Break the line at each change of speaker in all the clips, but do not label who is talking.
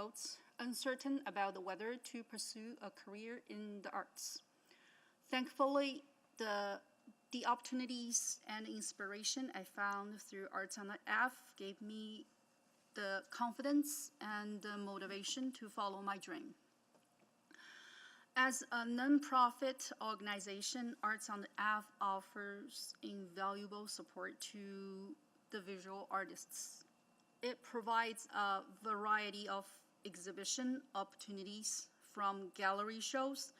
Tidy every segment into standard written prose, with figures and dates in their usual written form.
year-olds uncertain about whether to pursue a career in the arts. Thankfully, the opportunities and inspiration I found through Arts on the Ave gave me the confidence and the motivation to follow my dream. As a nonprofit organization, Arts on the Ave offers invaluable support to the visual artists. It provides a variety of exhibition opportunities from gallery shows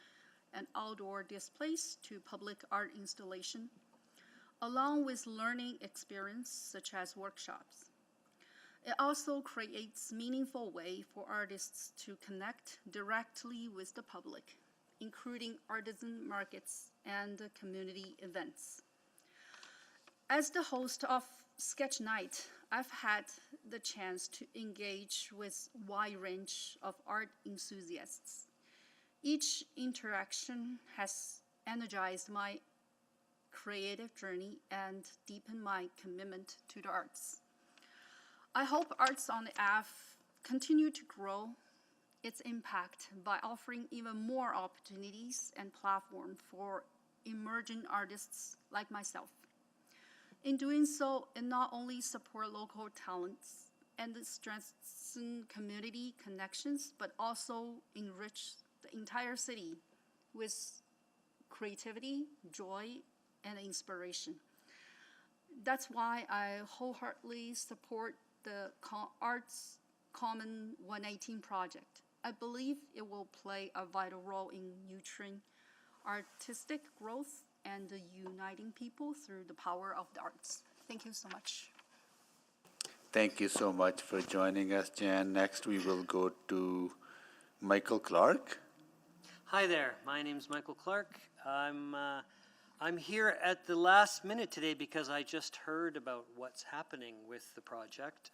and outdoor displays to public art installation, along with learning experience such as workshops. It also creates meaningful way for artists to connect directly with the public, including artisan markets and community events. As the host of Sketch Night, I've had the chance to engage with a wide range of art enthusiasts. Each interaction has energized my creative journey and deepened my commitment to the arts. I hope Arts on the Ave continue to grow its impact by offering even more opportunities and platform for emerging artists like myself. In doing so, it not only support local talents and strengthen community connections, but also enrich the entire city with creativity, joy, and inspiration. That's why I wholeheartedly support the Arts Common 118 project. I believe it will play a vital role in nurturing artistic growth and uniting people through the power of the arts. Thank you so much.
Thank you so much for joining us, Jan. Next, we will go to Michael Clark.
Hi there. My name's Michael Clark. I'm here at the last minute today because I just heard about what's happening with the project.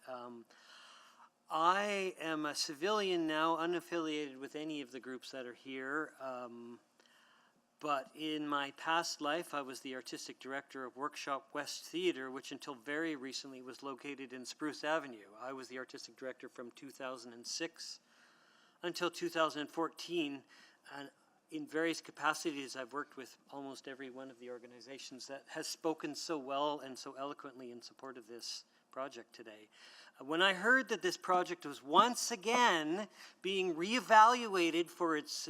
I am a civilian now, unaffiliated with any of the groups that are here. But in my past life, I was the artistic director of Workshop West Theatre, which until very recently was located in Spruce Avenue. I was the artistic director from 2006 until 2014. And in various capacities, I've worked with almost every one of the organizations that has spoken so well and so eloquently in support of this project today. When I heard that this project was once again being reevaluated for its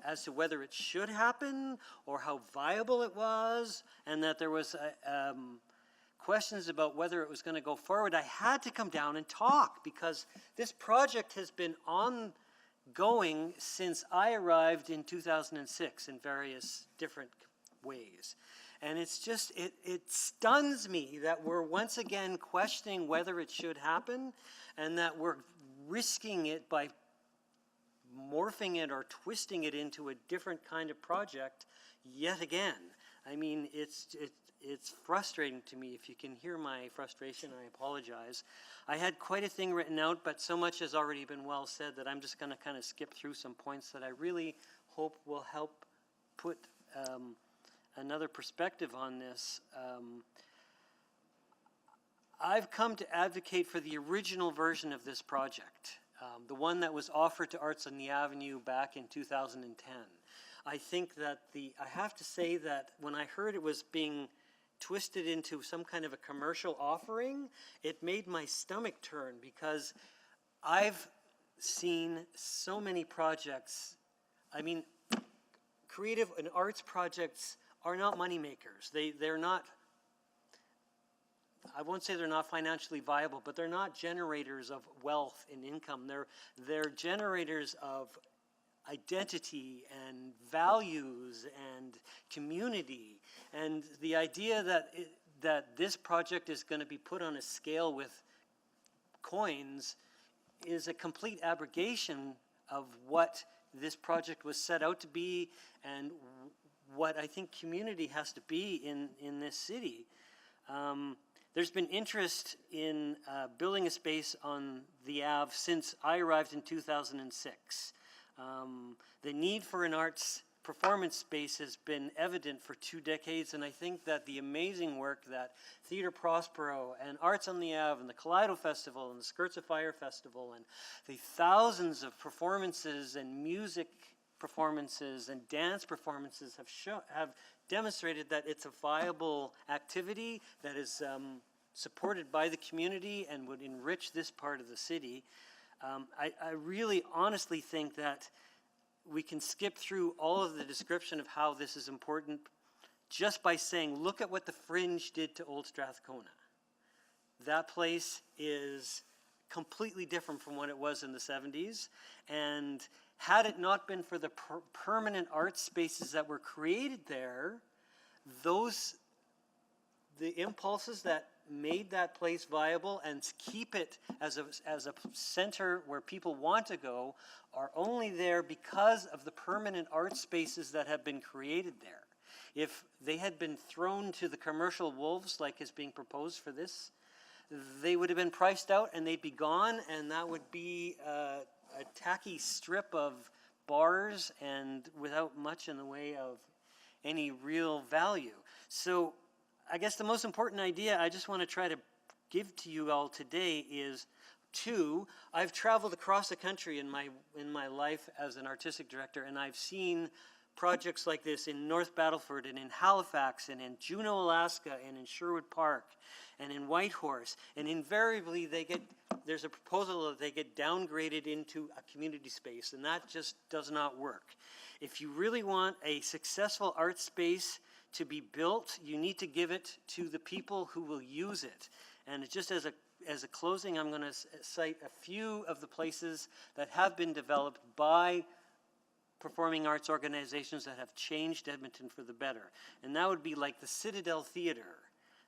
as to whether it should happen or how viable it was, and that there was questions about whether it was going to go forward, I had to come down and talk because this project has been ongoing since I arrived in 2006 in various different ways. And it's just, it stuns me that we're once again questioning whether it should happen and that we're risking it by morphing it or twisting it into a different kind of project yet again. I mean, it's frustrating to me. If you can hear my frustration, I apologize. I had quite a thing written out, but so much has already been well said that I'm just going to kind of skip through some points that I really hope will help put another perspective on this. I've come to advocate for the original version of this project. The one that was offered to Arts on the Avenue back in 2010. I think that I have to say that when I heard it was being twisted into some kind of a commercial offering, it made my stomach turn because I've seen so many projects. I mean, creative and arts projects are not money makers. They're not, I won't say they're not financially viable, but they're not generators of wealth and income. They're generators of identity and values and community. And the idea that this project is going to be put on a scale with coins is a complete abrogation of what this project was set out to be and what I think community has to be in this city. There's been interest in building a space on the Ave since I arrived in 2006. The need for an arts performance space has been evident for 2 decades, and I think that the amazing work that Theatre Prospero and Arts on the Ave and the Kaleido Festival and the Skirts of Fire Festival and the thousands of performances and music performances and dance performances have demonstrated that it's a viable activity that is supported by the community and would enrich this part of the city. I really honestly think that we can skip through all of the description of how this is important just by saying, look at what the Fringe did to Old Strathcona. That place is completely different from what it was in the 70s. And had it not been for the permanent art spaces that were created there, the impulses that made that place viable and keep it as a center where people want to go are only there because of the permanent art spaces that have been created there. If they had been thrown to the commercial wolves like is being proposed for this, they would have been priced out and they'd be gone, and that would be a tacky strip of bars and without much in the way of any real value. So I guess the most important idea I just want to try to give to you all today is I've traveled across the country in my life as an artistic director, and I've seen projects like this in North Battleford and in Halifax and in Juneau, Alaska and in Sherwood Park and in Whitehorse, and invariably there's a proposal that they get downgraded into a community space, and that just does not work. If you really want a successful art space to be built, you need to give it to the people who will use it. And just as a closing, I'm going to cite a few of the places that have been developed by performing arts organizations that have changed Edmonton for the better. And that would be like the Citadel Theatre.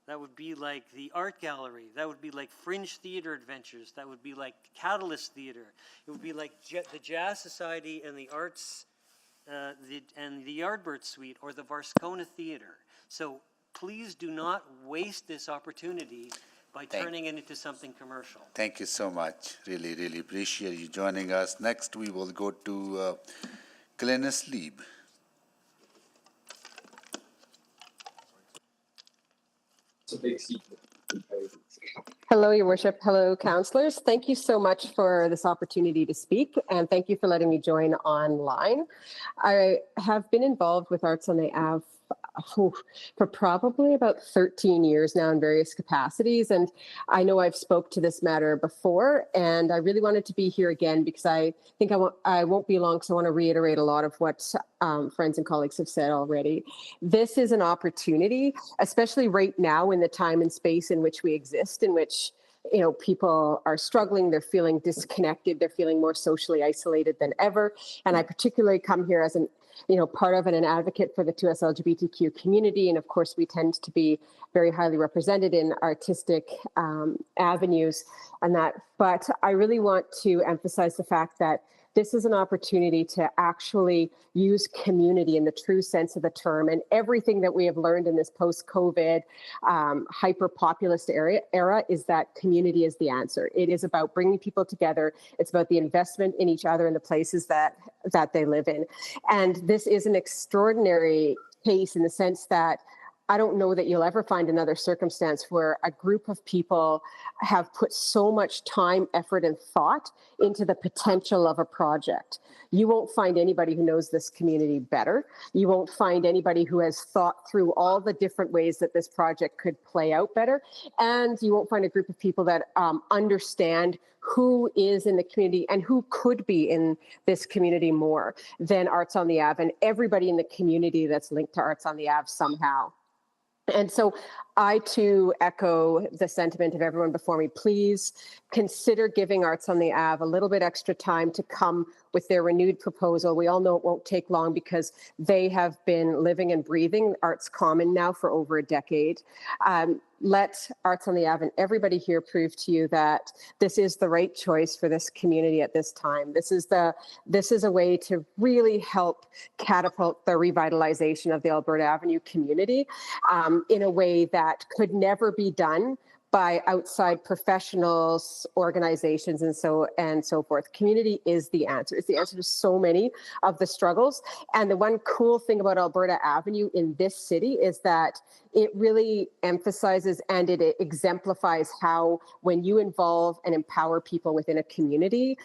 That would be like the Art Gallery. That would be like Fringe Theatre Adventures. That would be like Catalyst Theatre. It would be like the Jazz Society and the Arts and the Yardbird Suite, or the Varscona Theatre. So please do not waste this opportunity by turning it into something commercial.
Thank you so much. Really, really appreciate you joining us. Next, we will go to Glennis Lieb.
It's a big secret.
Hello, Your Worship. Hello, councillors. Thank you so much for this opportunity to speak, and thank you for letting me join online. I have been involved with Arts on the Ave for probably about 13 years now in various capacities, and I know I've spoke to this matter before, and I really wanted to be here again because I think I won't be long, because I want to reiterate a lot of what friends and colleagues have said already. This is an opportunity, especially right now in the time and space in which we exist, in which people are struggling, they're feeling disconnected, they're feeling more socially isolated than ever. And I particularly come here as part of and an advocate for the 2S LGBTQ community. And of course, we tend to be very highly represented in artistic avenues and that. But I really want to emphasize the fact that this is an opportunity to actually use community in the true sense of the term. And everything that we have learned in this post-COVID hyper-populist era is that community is the answer. It is about bringing people together. It's about the investment in each other and the places that they live in. And this is an extraordinary case in the sense that I don't know that you'll ever find another circumstance where a group of people have put so much time, effort, and thought into the potential of a project. You won't find anybody who knows this community better. You won't find anybody who has thought through all the different ways that this project could play out better. And you won't find a group of people that understand who is in the community and who could be in this community more than Arts on the Ave and everybody in the community that's linked to Arts on the Ave somehow. And so I too echo the sentiment of everyone before me. Please consider giving Arts on the Ave a little bit extra time to come with their renewed proposal. We all know it won't take long because they have been living and breathing Arts Common now for over a decade. Let Arts on the Ave and everybody here prove to you that this is the right choice for this community at this time. This is a way to really help catapult the revitalization of the Alberta Avenue community in a way that could never be done by outside professionals, organizations, and so forth. Community is the answer. It's the answer to so many of the struggles. And the one cool thing about Alberta Avenue in this city is that it really emphasizes and it exemplifies how when you involve and empower people within a community,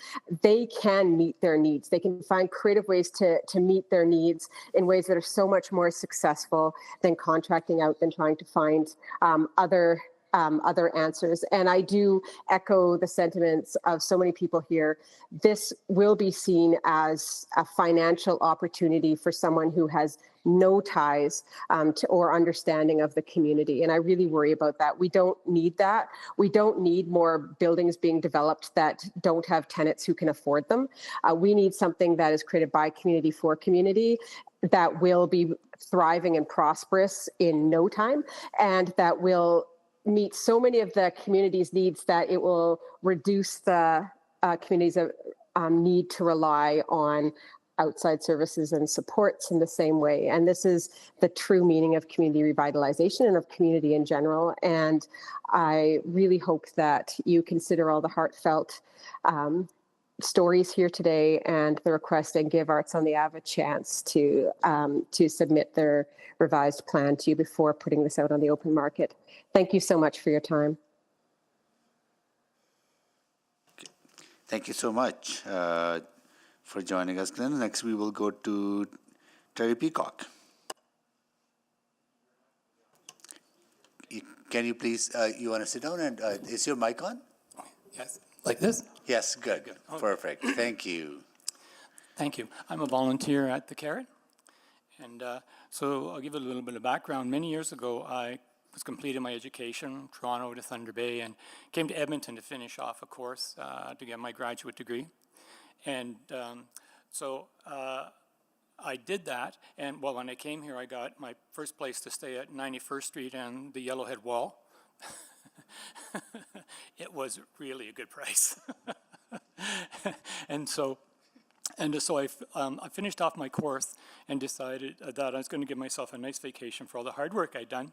they can meet their needs. They can find creative ways to meet their needs in ways that are so much more successful than contracting out, than trying to find other answers. And I do echo the sentiments of so many people here. This will be seen as a financial opportunity for someone who has no ties to or understanding of the community. And I really worry about that. We don't need that. We don't need more buildings being developed that don't have tenants who can afford them. We need something that is created by community for community, that will be thriving and prosperous in no time, and that will meet so many of the community's needs that it will reduce the community's need to rely on outside services and supports in the same way. And this is the true meaning of community revitalization and of community in general. And I really hope that you consider all the heartfelt stories here today and the request, and give Arts on the Ave a chance to submit their revised plan to you before putting this out on the open market. Thank you so much for your time.
Thank you so much for joining us, Glenn. Next, we will go to Terry Peacock. Can you please, you want to sit down, and is your mic on?
Yes, like this?
Yes, good.
Okay.
Perfect. Thank you.
Thank you. I'm a volunteer at the Carrot. And so I'll give you a little bit of background. Many years ago, I was completing my education, Toronto to Thunder Bay, and came to Edmonton to finish off a course to get my graduate degree. And so I did that, and well, when I came here, I got my first place to stay at 91st Street and the Yellowhead Wall. It was really a good price. And so I finished off my course and decided that I was going to give myself a nice vacation for all the hard work I'd done.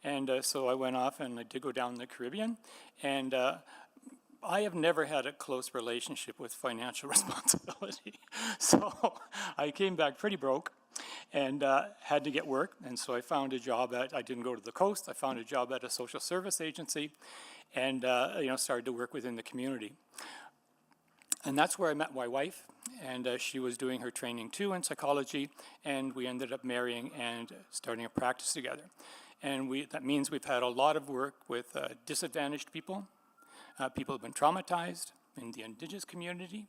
And so I went off and I did go down the Caribbean. And I have never had a close relationship with financial responsibility. So I came back pretty broke and had to get work. And so I found a job I didn't go to the coast. I found a job at a social service agency and started to work within the community. And that's where I met my wife, and she was doing her training too in psychology, and we ended up marrying and starting a practice together. And that means we've had a lot of work with disadvantaged people, people who've been traumatized in the Indigenous community,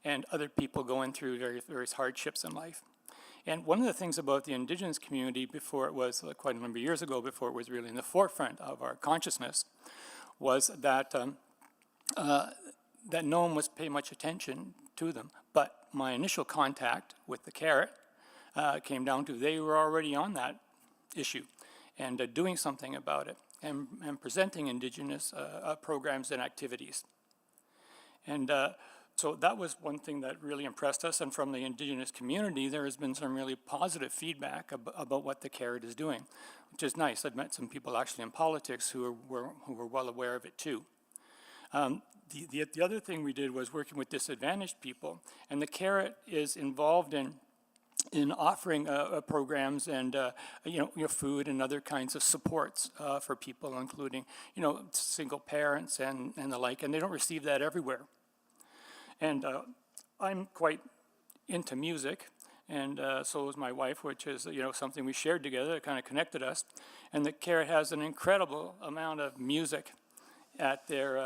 and other people going through various hardships in life. And one of the things about the Indigenous community before it was, quite a number of years ago, before it was really in the forefront of our consciousness, was that that no one was paying much attention to them. But my initial contact with the Carrot came down to they were already on that issue and doing something about it and presenting Indigenous programs and activities. And so that was one thing that really impressed us. And from the Indigenous community, there has been some really positive feedback about what the Carrot is doing, which is nice. I've met some people actually in politics who were well aware of it too. The other thing we did was working with disadvantaged people, and the Carrot is involved in offering programs and food and other kinds of supports for people, including single parents and the like, and they don't receive that everywhere. And I'm quite into music, and so is my wife, which is something we shared together that kind of connected us. And the Carrot has an incredible amount of music at their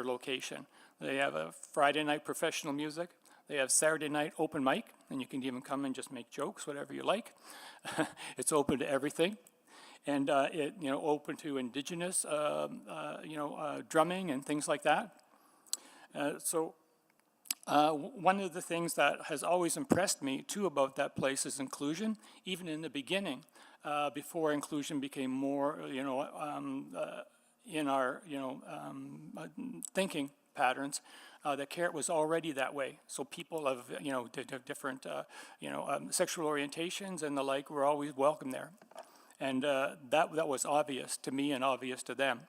location. They have a Friday night professional music. They have Saturday night open mic, and you can even come and just make jokes, whatever you like. It's open to everything, and it open to Indigenous drumming and things like that. So one of the things that has always impressed me too about that place is inclusion. Even in the beginning, before inclusion became more in our thinking patterns, the Carrot was already that way. So people of different sexual orientations and the like were always welcome there. And that was obvious to me and obvious to them.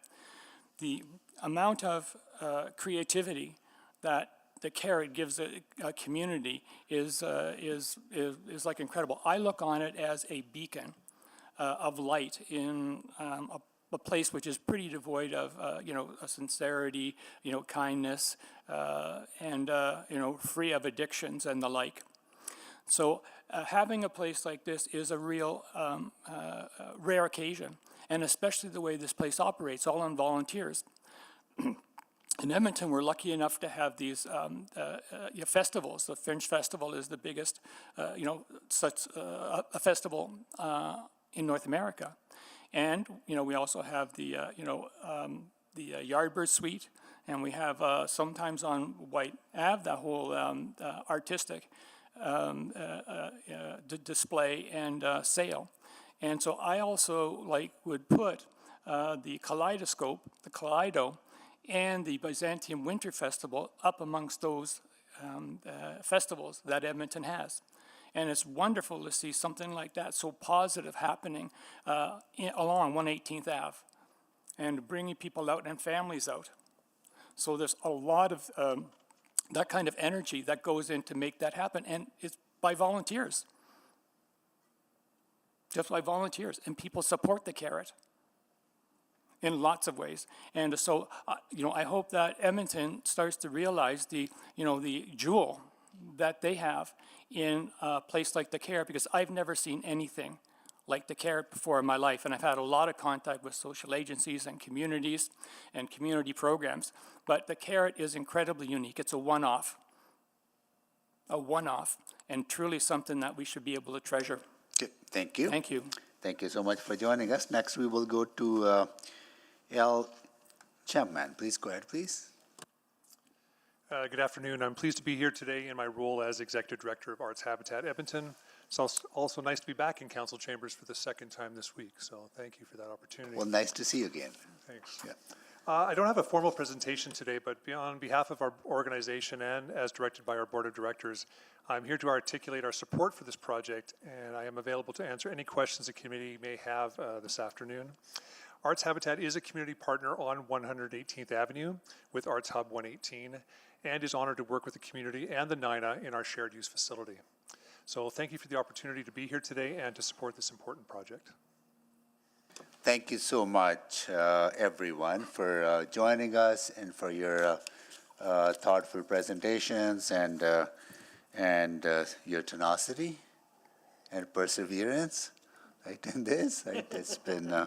The amount of creativity that the Carrot gives a community is like incredible. I look on it as a beacon of light in a place which is pretty devoid of, sincerity, kindness, and, free of addictions and the like. So having a place like this is a real rare occasion, and especially the way this place operates, all on volunteers. In Edmonton, we're lucky enough to have these festivals. The Fringe Festival is the biggest, such a festival in North America. And, we also have the Yardbird Suite, and we have sometimes on White Ave, that whole artistic display and sale. And so I also would put the Kaleidoscope, the Kaleido, and the Byzantium Winter Festival up amongst those festivals that Edmonton has. And it's wonderful to see something like that so positive happening along 118th Ave and bringing people out and families out. So there's a lot of that kind of energy that goes in to make that happen, and it's by volunteers. Just by volunteers, and people support the Carrot in lots of ways. And so, I hope that Edmonton starts to realize the jewel that they have in a place like the Carrot, because I've never seen anything like the Carrot before in my life, and I've had a lot of contact with social agencies and communities and community programs, but the Carrot is incredibly unique. It's a one-off, and truly something that we should be able to treasure.
Okay, thank you.
Thank you.
Thank you so much for joining us. Next, we will go to L. Champman. Please go ahead, please.
Good afternoon. I'm pleased to be here today in my role as Executive Director of Arts Habitat Edmonton. It's also nice to be back in council chambers for the second time this week, so thank you for that opportunity.
Well, nice to see you again.
Thanks.
Yeah.
I don't have a formal presentation today, but on behalf of our organization and as directed by our Board of Directors, I'm here to articulate our support for this project, and I am available to answer any questions the committee may have this afternoon. Arts Habitat is a community partner on 118th Avenue with Arts Hub 118, and is honored to work with the community and the NINA in our shared use facility. So thank you for the opportunity to be here today and to support this important project.
Thank you so much, everyone, for joining us and for your thoughtful presentations and your tenacity and perseverance, right, in this. Right? It's been,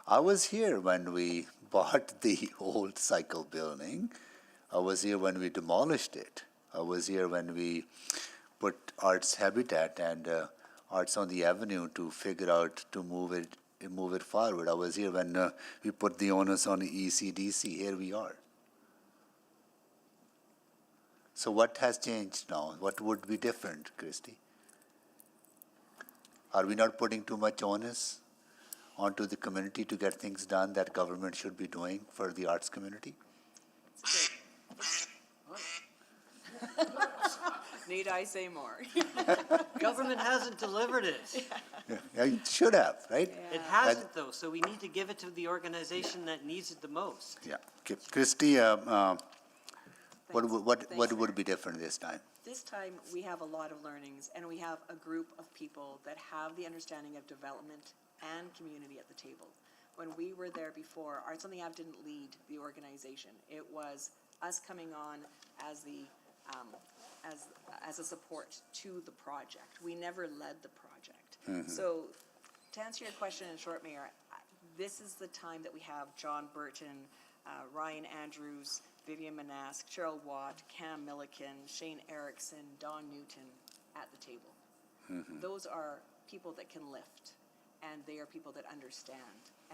I was here when we bought the old cycle building. I was here when we demolished it. I was here when we put Arts Habitat and Arts on the Avenue to figure out to move it forward. I was here when we put the onus on the ECDC. Here we are. So what has changed now? What would be different, Christy? Are we not putting too much onus onto the community to get things done that government should be doing for the arts community?
Need I say more?
Government hasn't delivered it.
Yeah, it should have, right?
It hasn't, though, so we need to give it to the organization that needs it the most.
Yeah. Okay. Christy, what would be different this time?
This time, we have a lot of learnings, and we have a group of people that have the understanding of development and community at the table. When we were there before, Arts on the Ave didn't lead the organization. It was us coming on as the as a support to the project. We never led the project. Mm-hmm. So to answer your question in short, Mayor, this is the time that we have John Burton, Ryan Andrews, Vivian Manask, Cheryl Watt, Cam Milliken, Shane Erickson, Don Newton at the table. Mm-hmm. Those are people that can lift, and they are people that understand,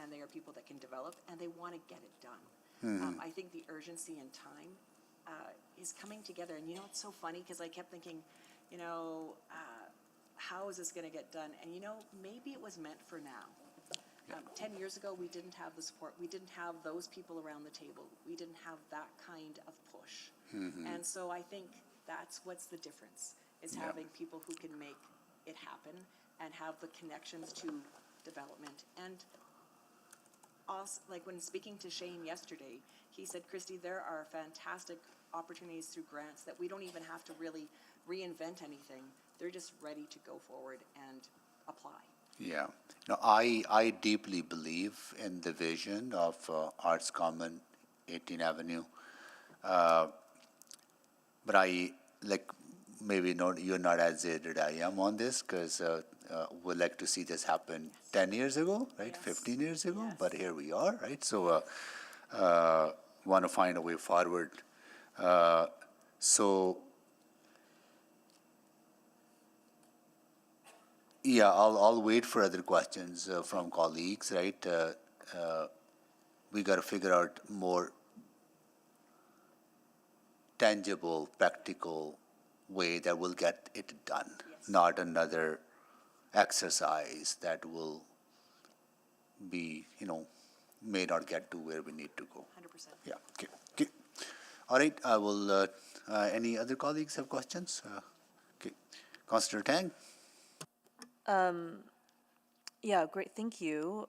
and they are people that can develop, and they want to get it done. Mm-hmm. I think the urgency and time is coming together. And it's so funny because I kept thinking, how is this going to get done? And maybe it was meant for now. 10 years ago, we didn't have the support. We didn't have those people around the table. We didn't have that kind of push. Mm-hmm. And so I think that's what's the difference, is having people who can make it happen and have the connections to development. And also, like when speaking to Shane yesterday, he said, Christy, there are fantastic opportunities through grants that we don't even have to really reinvent anything. They're just ready to go forward and apply.
Yeah. No, I deeply believe in the vision of Arts Common, 18th Avenue. But I, like, maybe not, you're not as jaded I am on this, because we'd like to see this happen 10 years ago, right?
Yes.
15 years ago,
Yes.
but here we are, right? So want to find a way forward. So yeah, I'll wait for other questions from colleagues, right? We got to figure out more tangible, practical way that will get it done,
Yes.
not another exercise that will be, may not get to where we need to go.
100%.
Yeah, okay. All right, I will, any other colleagues have questions? Okay, Councillor Tang?
Yeah, great, thank you.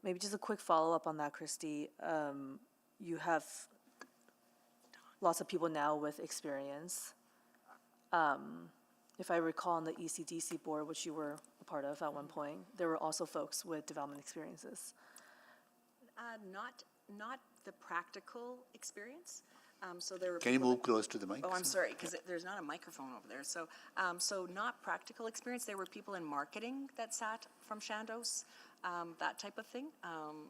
Maybe just a quick follow-up on that, Christy. You have lots of people now with experience. If I recall on the ECDC board, which you were a part of at one point, there were also folks with development experiences.
Not the practical experience. So there were.
Can you
people
move close to the mic?
Oh, I'm sorry, because there's not a microphone over there. So, so not practical experience. There were people in marketing that sat from Chandos, that type of thing.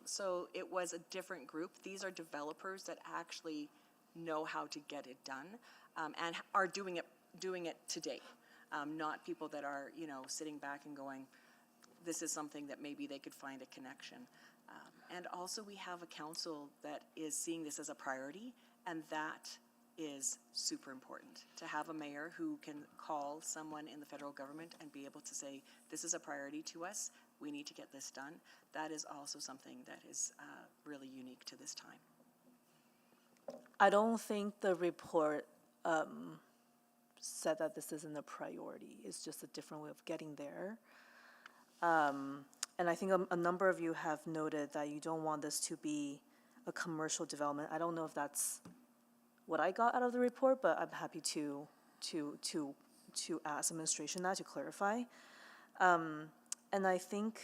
So it was a different group. These are developers that actually know how to get it done, and are doing it today. Not people that are, sitting back and going, this is something that maybe they could find a connection. And also we have a council that is seeing this as a priority, and that is super important. To have a mayor who can call someone in the federal government and be able to say, this is a priority to us, we need to get this done, that is also something that is really unique to this time.
I don't think the report said that this isn't a priority. It's just a different way of getting there. And I think a number of you have noted that you don't want this to be a commercial development. I don't know if that's what I got out of the report, but I'm happy to ask administration that to clarify. And I think,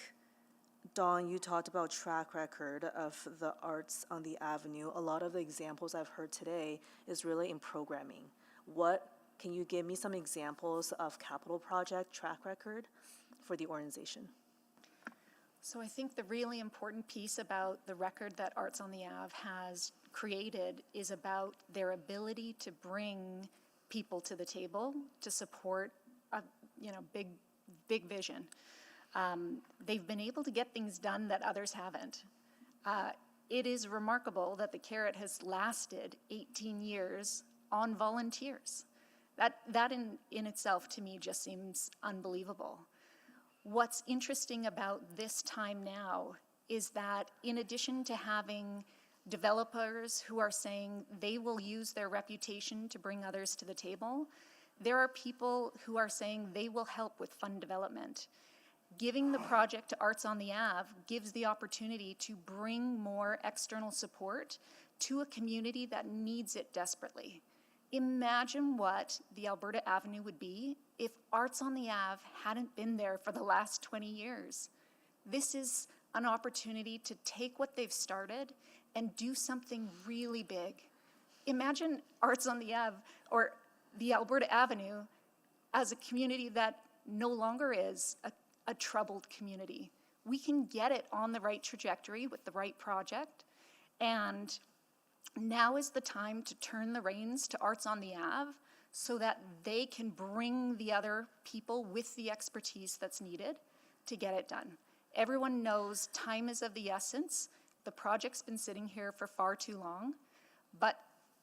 Dawn, you talked about track record of the arts on the avenue. A lot of the examples I've heard today is really in programming. Can you give me some examples of capital project track record for the organization?
So I think the really important piece about the record that Arts on the Ave has created is about their ability to bring people to the table to support a big vision. They've been able to get things done that others haven't. It is remarkable that the Carrot has lasted 18 years on volunteers. That in itself to me just seems unbelievable. What's interesting about this time now is that in addition to having developers who are saying they will use their reputation to bring others to the table, there are people who are saying they will help with fund development. Giving the project to Arts on the Ave gives the opportunity to bring more external support to a community that needs it desperately. Imagine what the Alberta Avenue would be if Arts on the Ave hadn't been there for the last 20 years. This is an opportunity to take what they've started and do something really big. Imagine Arts on the Ave or the Alberta Avenue as a community that no longer is a troubled community. We can get it on the right trajectory with the right project, and now is the time to turn the reins to Arts on the Ave so that they can bring the other people with the expertise that's needed to get it done. Everyone knows time is of the essence. The project's been sitting here for far too long, but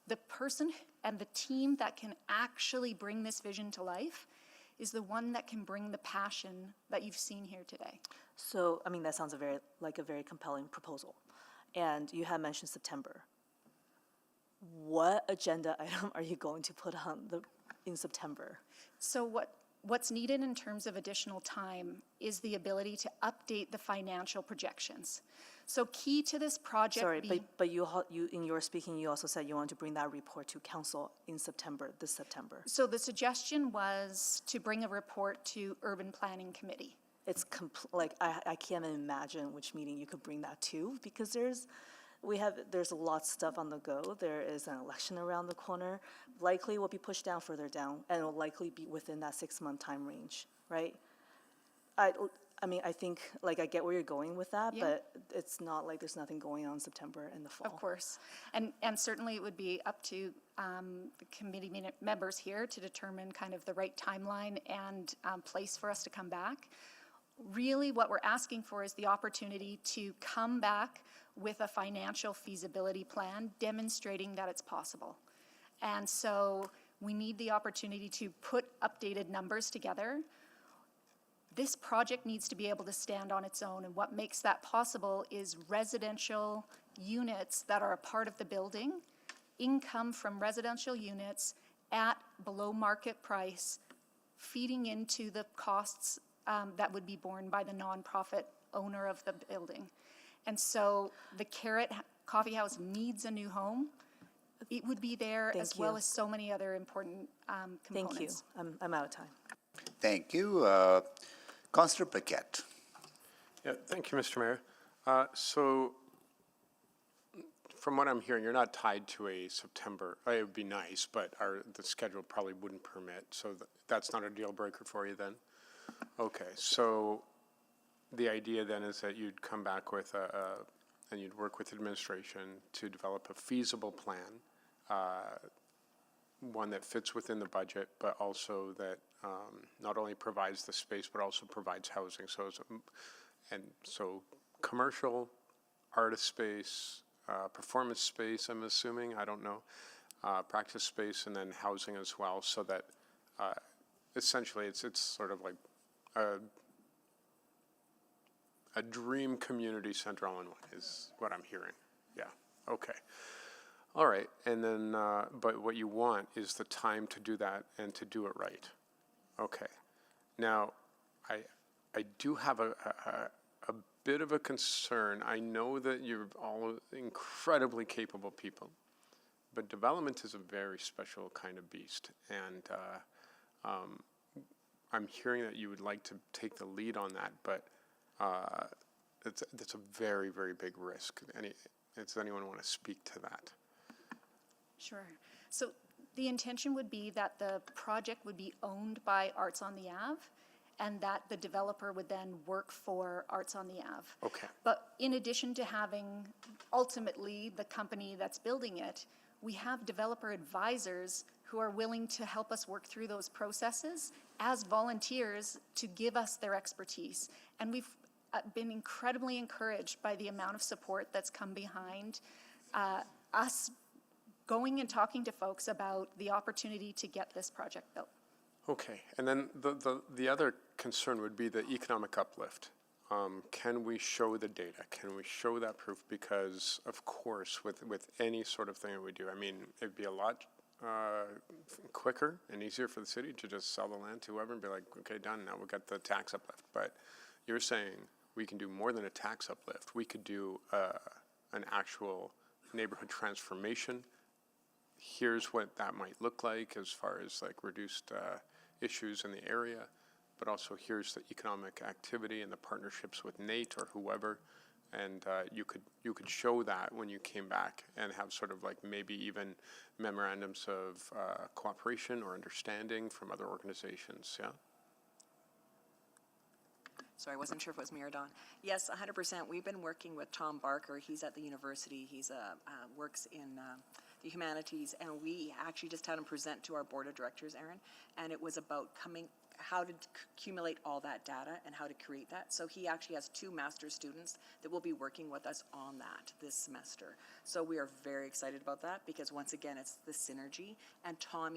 the person and the team that can actually bring this vision to life is the one that can bring the passion that you've seen here today.
So, I mean, that sounds like a very compelling proposal. And you had mentioned September. What agenda item are you going to put on in September?
So what What's needed in terms of additional time is the ability to update the financial projections. So key to this project
Sorry,
being,
but you in your speaking, you also said you want to bring that report to council in September, this September.
so the suggestion was to bring a report to Urban Planning Committee.
It's like, I can't imagine which meeting you could bring that to, because there's a lot of stuff on the go. There is an election around the corner. Likely will be pushed down further down, and it will likely be within that 6-month time range, right? I mean, I think, like, I get where you're going with that,
Yeah.
but it's not like there's nothing going on in September and the fall.
Of course. And certainly it would be up to the committee members here to determine kind of the right timeline and place for us to come back. Really, what we're asking for is the opportunity to come back with a financial feasibility plan demonstrating that it's possible. And so we need the opportunity to put updated numbers together. This project needs to be able to stand on its own, and what makes that possible is residential units that are a part of the building, income from residential units at below market price, feeding into the costs that would be borne by the nonprofit owner of the building. And so the Carrot Coffee House needs a new home. It would be there
Thank
as well
you.
as so many other important components.
Thank you. I'm out of time.
Thank you. Councillor Paquette.
Yeah, thank you, Mr. Mayor. So, from what I'm hearing, you're not tied to a September. It would be nice, but the schedule probably wouldn't permit. So that's not a deal breaker for you then? Okay, so the idea then is that you'd come back with and you'd work with administration to develop a feasible plan, one that fits within the budget, but also that not only provides the space, but also provides housing. So commercial, artist space, performance space, I'm assuming, I don't know, practice space, and then housing as well, so that essentially it's sort of like a dream community center all in one is what I'm hearing. Yeah, okay. All right, and then, but what you want is the time to do that and to do it right. Okay. Now, I do have a bit of a concern. I know that you're all incredibly capable people, but development is a very special kind of beast. And I'm hearing that you would like to take the lead on that, but that's a very, very big risk. Does anyone want to speak to that?
Sure. So the intention would be that the project would be owned by Arts on the Ave, and that the developer would then work for Arts on the Ave.
Okay.
But in addition to having ultimately the company that's building it, we have developer advisors who are willing to help us work through those processes as volunteers to give us their expertise. And we've been incredibly encouraged by the amount of support that's come behind us going and talking to folks about the opportunity to get this project built.
Okay, and then the other concern would be the economic uplift. Can we show the data? Can we show that proof? Because, of course, with any sort of thing that we do, I mean, it'd be a lot quicker and easier for the city to just sell the land to whoever and be like, okay, done, now we've got the tax uplift. But you're saying we can do more than a tax uplift. We could do an actual neighborhood transformation. Here's what that might look like as far as like reduced issues in the area, but also here's the economic activity and the partnerships with Nate or whoever, and you could show that when you came back and have sort of like maybe even memorandums of cooperation or understanding from other organizations. Yeah.
Sorry, I wasn't sure if it was me or Don. Yes, 100%. We've been working with Tom Barker. He's at the university. He's works in the humanities, and we actually just had him present to our board of directors, Aaron, and it was about how to accumulate all that data and how to create that. So he actually has 2 master's students that will be working with us on that this semester. So we are very excited about that because once again, it's the synergy, and Tom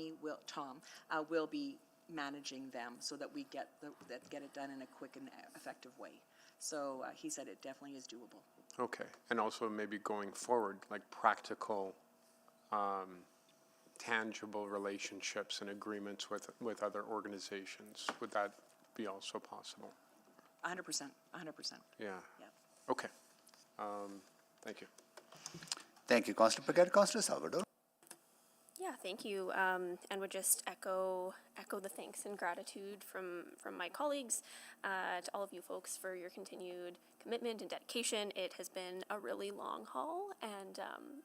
will be managing them so that we get it done in a quick and effective way. So he said it definitely is doable.
Okay, and also maybe going forward, like practical tangible relationships and agreements with other organizations. Would that be also possible?
100%, 100%.
Yeah.
Yeah.
Okay. Thank you.
Thank you, Councillor Paquette. Councillor Salvador.
Yeah, thank you, and would just echo the thanks and gratitude from my colleagues to all of you folks for your continued commitment and dedication. It has been a really long haul, and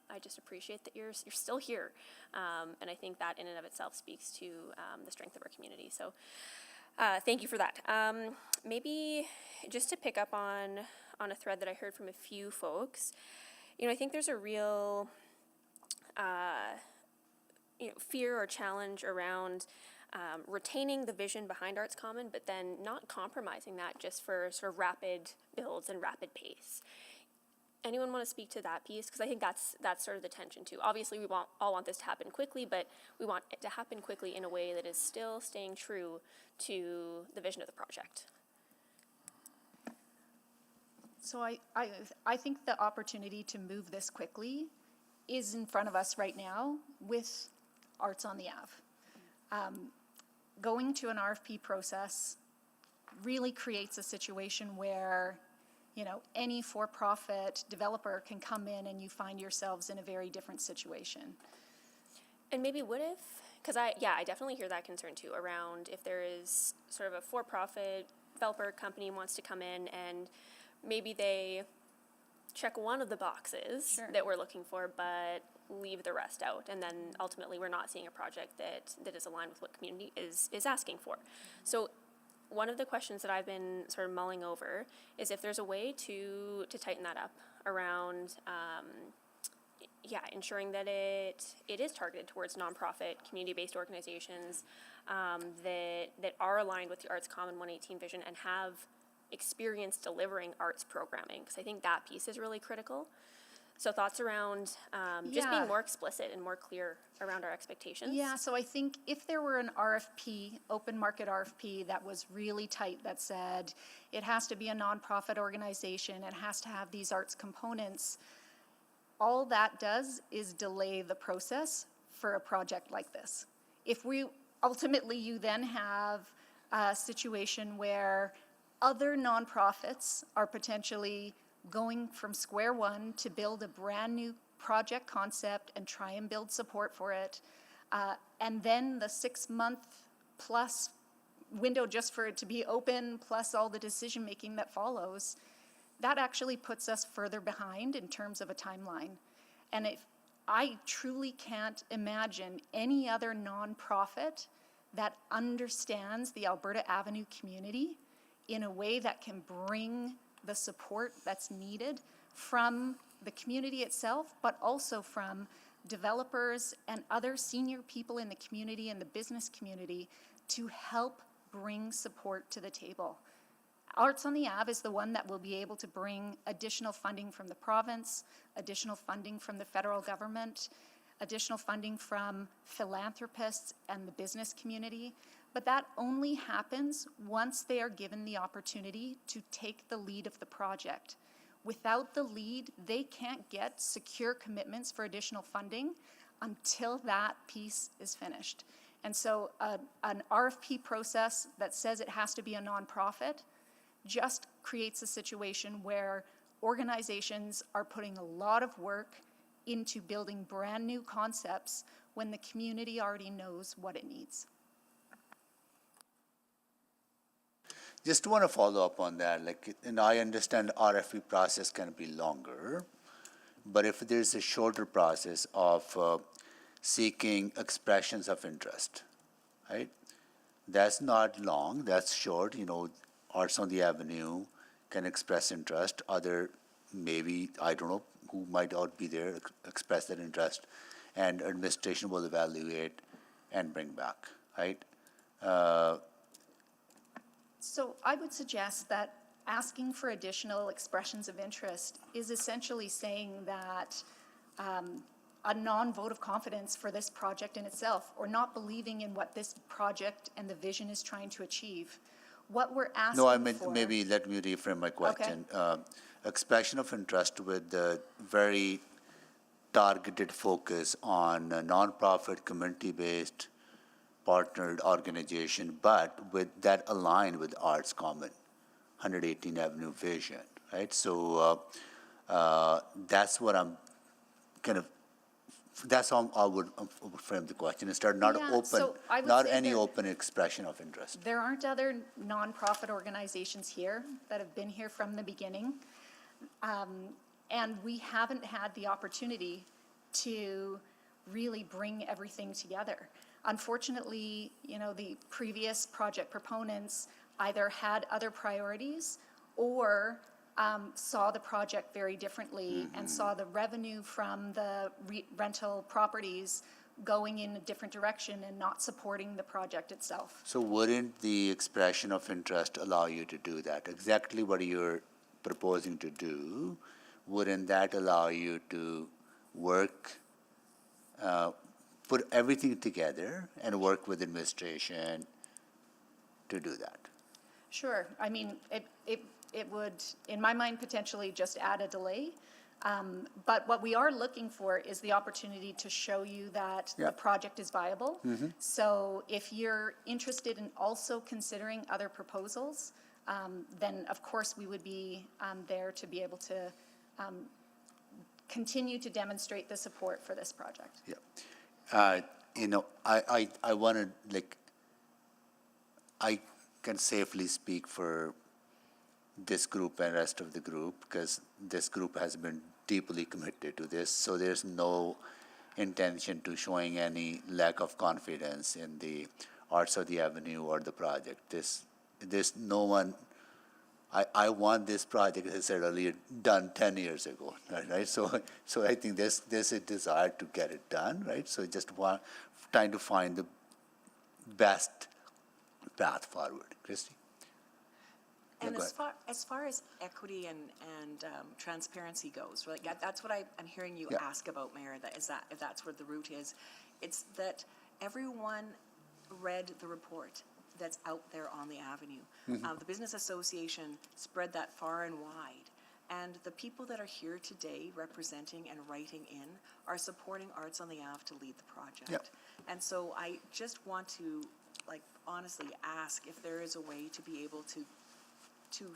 I just appreciate that you're still here, and I think that in and of itself speaks to the strength of our community. So, thank you for that. Maybe just to pick up on a thread that I heard from a few folks, I think there's a real fear or challenge around retaining the vision behind Arts Common, but then not compromising that just for sort of rapid builds and rapid pace. Anyone want to speak to that piece? Because I think that's sort of the tension too. Obviously, we all want this to happen quickly, but we want it to happen quickly in a way that is still staying true to the vision of the project.
So I think the opportunity to move this quickly is in front of us right now with Arts on the Ave. Going to an RFP process really creates a situation where, any for-profit developer can come in and you find yourselves in a very different situation.
And maybe what if, because I definitely hear that concern too, around if there is sort of a for-profit developer company wants to come in and maybe they check one of the boxes that we're looking for, but leave the rest out, and then ultimately we're not seeing a project that is aligned with what community is asking for. So one of the questions that I've been sort of mulling over is if there's a way to tighten that up around ensuring that it is targeted towards nonprofit community-based organizations that are aligned with the Arts Common 118 vision and have experience delivering arts programming, because I think that piece is really critical. So thoughts around just being more explicit and more clear around our expectations?
Yeah, so I think if there were an RFP, open market RFP, that was really tight, that said it has to be a nonprofit organization, it has to have these arts components, all that does is delay the process for a project like this. If ultimately you then have a situation where other nonprofits are potentially going from square one to build a brand new project concept and try and build support for it, and then the 6-month plus window just for it to be open, plus all the decision making that follows, that actually puts us further behind in terms of a timeline. And I truly can't imagine any other nonprofit that understands the Alberta Avenue community in a way that can bring the support that's needed from the community itself, but also from developers and other senior people in the community and the business community to help bring support to the table. Arts on the Ave is the one that will be able to bring additional funding from the province, additional funding from the federal government, additional funding from philanthropists and the business community. But that only happens once they are given the opportunity to take the lead of the project. Without the lead, they can't get secure commitments for additional funding until that piece is finished. And so an RFP process that says it has to be a nonprofit just creates a situation where organizations are putting a lot of work into building brand new concepts when the community already knows what it needs.
Just want to follow up on that, and I understand RFP process can be longer, but if there's a shorter process of seeking expressions of interest, right? That's not long, that's short, Arts on the Avenue can express interest, other maybe, I don't know, who might not be there, express that interest, and administration will evaluate and bring back, right?
So I would suggest that asking for additional expressions of interest is essentially saying that a non-vote of confidence for this project in itself, or not believing in what this project and the vision is trying to achieve. What we're asking
No, I meant,
for...
maybe let me reframe my question. Expression of interest with the very targeted focus on a nonprofit, community-based, partnered organization, but with that aligned with Arts Common, 118th Avenue vision, right? So that's what I'm kind of, that's how I would frame the question. Instead, not
Yeah,
open,
so I would
not
say
any
there-
open expression of interest.
There aren't other nonprofit organizations here that have been here from the beginning. And we haven't had the opportunity to really bring everything together. Unfortunately, you know, the previous project proponents either had other priorities or saw the project very differently and saw the revenue from the rental properties going in a different direction and not supporting the project itself.
So wouldn't the expression of interest allow you to do that? Exactly what you're proposing to do, wouldn't that allow you to work, put everything together and work with administration to do that?
Sure. I mean, it would, in my mind, potentially just add a delay. But what we are looking for is the opportunity to show you that the
Yep.
project is viable. So if you're interested in also considering other proposals, then of course we would be there to be able to continue to demonstrate the support for this project.
Yeah. You know, I want to, like, I can safely speak for this group and rest of the group because this group has been deeply committed to this. So there's no intention to showing any lack of confidence in the Arts of the Avenue or the project. There's no one. I want this project, as I said earlier, done 10 years ago, right? So I think there's a desire to get it done, right? So just trying to find the best path forward. Christy?
And
go
as far as equity and transparency goes, right? That's what I'm hearing you
Yeah.
ask about, Mayor. If that's where the root is, it's that everyone read the report that's out there on the avenue. The Business Association spread that far and wide. And the people that are here today representing and writing in are supporting Arts on the Ave to lead the project.
Yep.
And so I just want to, like, honestly ask if there is a way to be able to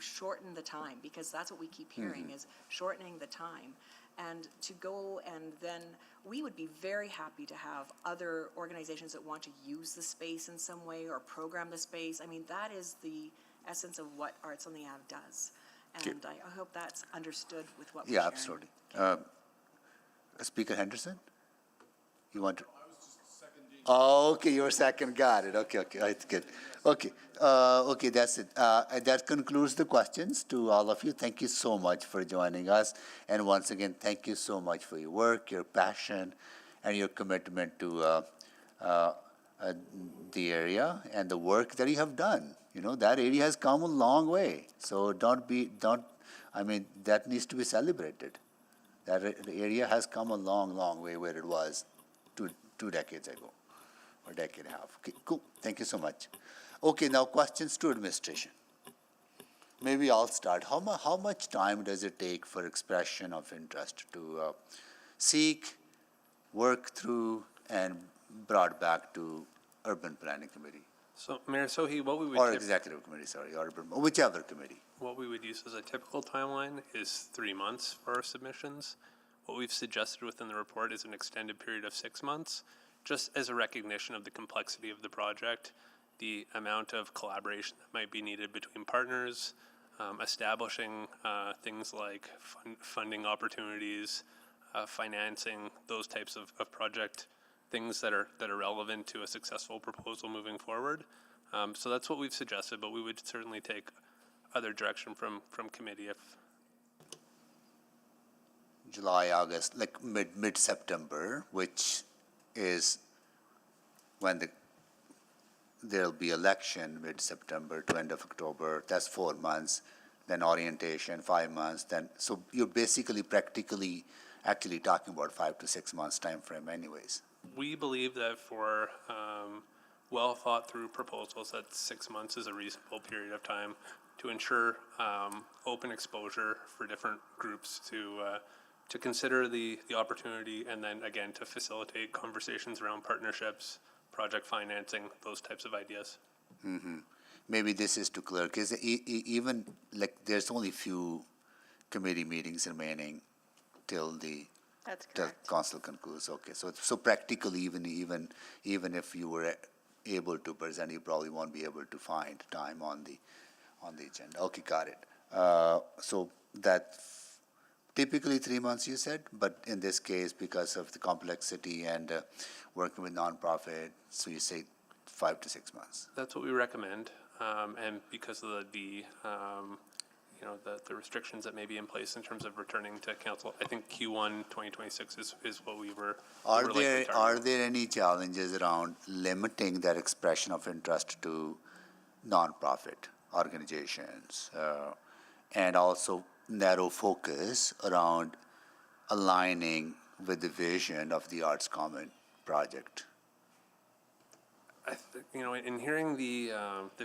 shorten the time, because that's what we keep hearing is shortening the time. And to go, and then we would be very happy to have other organizations that want to use the space in some way or program the space. I mean, that is the essence of what Arts on the Ave does. And I hope that's understood with what we're
Yeah,
sharing.
absolutely. Speaker Henderson? You want to? Oh, okay, your second, got it. Okay, that's good. Okay, okay, that's it. That concludes the questions to all of you. Thank you so much for joining us. And once again, thank you so much for your work, your passion, and your commitment to the area and the work that you have done. You know, that area has come a long way. So I mean, that needs to be celebrated. That area has come a long, long way where it was two decades ago. Or decade and a half. Okay, cool. Thank you so much. Okay, now questions to administration. Maybe I'll start. How much time does it take for expression of interest to seek, work through, and brought back to Urban Planning Committee?
So, Mayor Sohi, what we would
Or Executive Committee, sorry, whichever committee.
what we would use as a typical timeline is 3 months for our submissions. What we've suggested within the report is an extended period of 6 months, just as a recognition of the complexity of the project, the amount of collaboration that might be needed between partners, establishing things like funding opportunities, financing, those types of project things that are relevant to a successful proposal moving forward. So that's what we've suggested, but we would certainly take other direction from committee if.
July, August, like mid-September, which is when there'll be election mid-September to end of October. That's 4 months. Then orientation, 5 months. Then so you're basically practically actually talking about 5 to 6 months time frame, anyways.
We believe that for well thought through proposals, that 6 months is a reasonable period of time to ensure open exposure for different groups to to consider the opportunity, and then again, to facilitate conversations around partnerships, project financing, those types of ideas.
Maybe this is too clear, because even, like, there's only few committee meetings remaining till the
That's
till
correct.
council concludes. Okay, so practically, even if you were able to present, you probably won't be able to find time on the agenda. Okay, got it. So that typically 3 months, you said, but in this case, because of the complexity and working with nonprofit, so you say 5 to 6 months.
That's what we recommend, and because of the the restrictions that may be in place in terms of returning to council, I think Q1 2026 is what we were.
Are there any challenges around limiting that expression of interest to nonprofit organizations, and also narrow focus around aligning with the vision of the Arts Common project?
In hearing the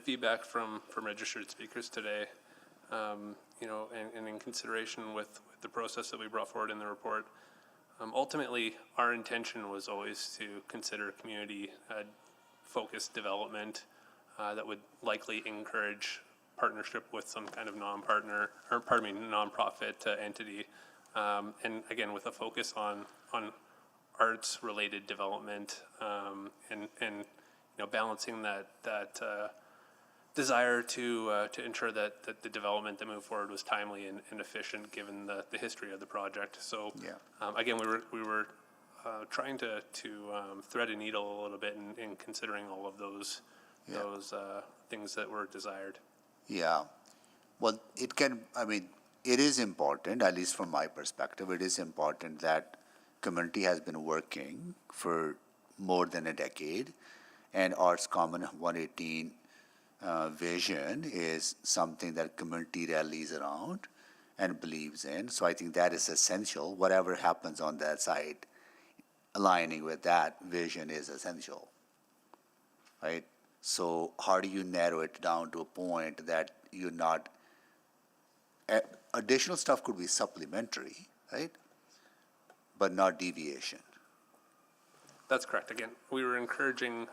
feedback from registered speakers today, and in consideration with the process that we brought forward in the report, ultimately our intention was always to consider community focused development that would likely encourage partnership with some kind of nonprofit entity, and again with a focus on arts related development, and balancing that desire to ensure that the development that moved forward was timely and efficient given the history of the project. So again, we were trying to thread a needle a little bit in considering all of those things that were desired.
Yeah. Well, it is important, at least from my perspective, it is important that community has been working for more than a decade, and Arts Common 118 vision is something that community rallies around and believes in. So I think that is essential. Whatever happens on that side, aligning with that vision is essential, right? So how do you narrow it down to a point that you're not, additional stuff could be supplementary, right? But not deviation.
That's correct. Again, we were encouraging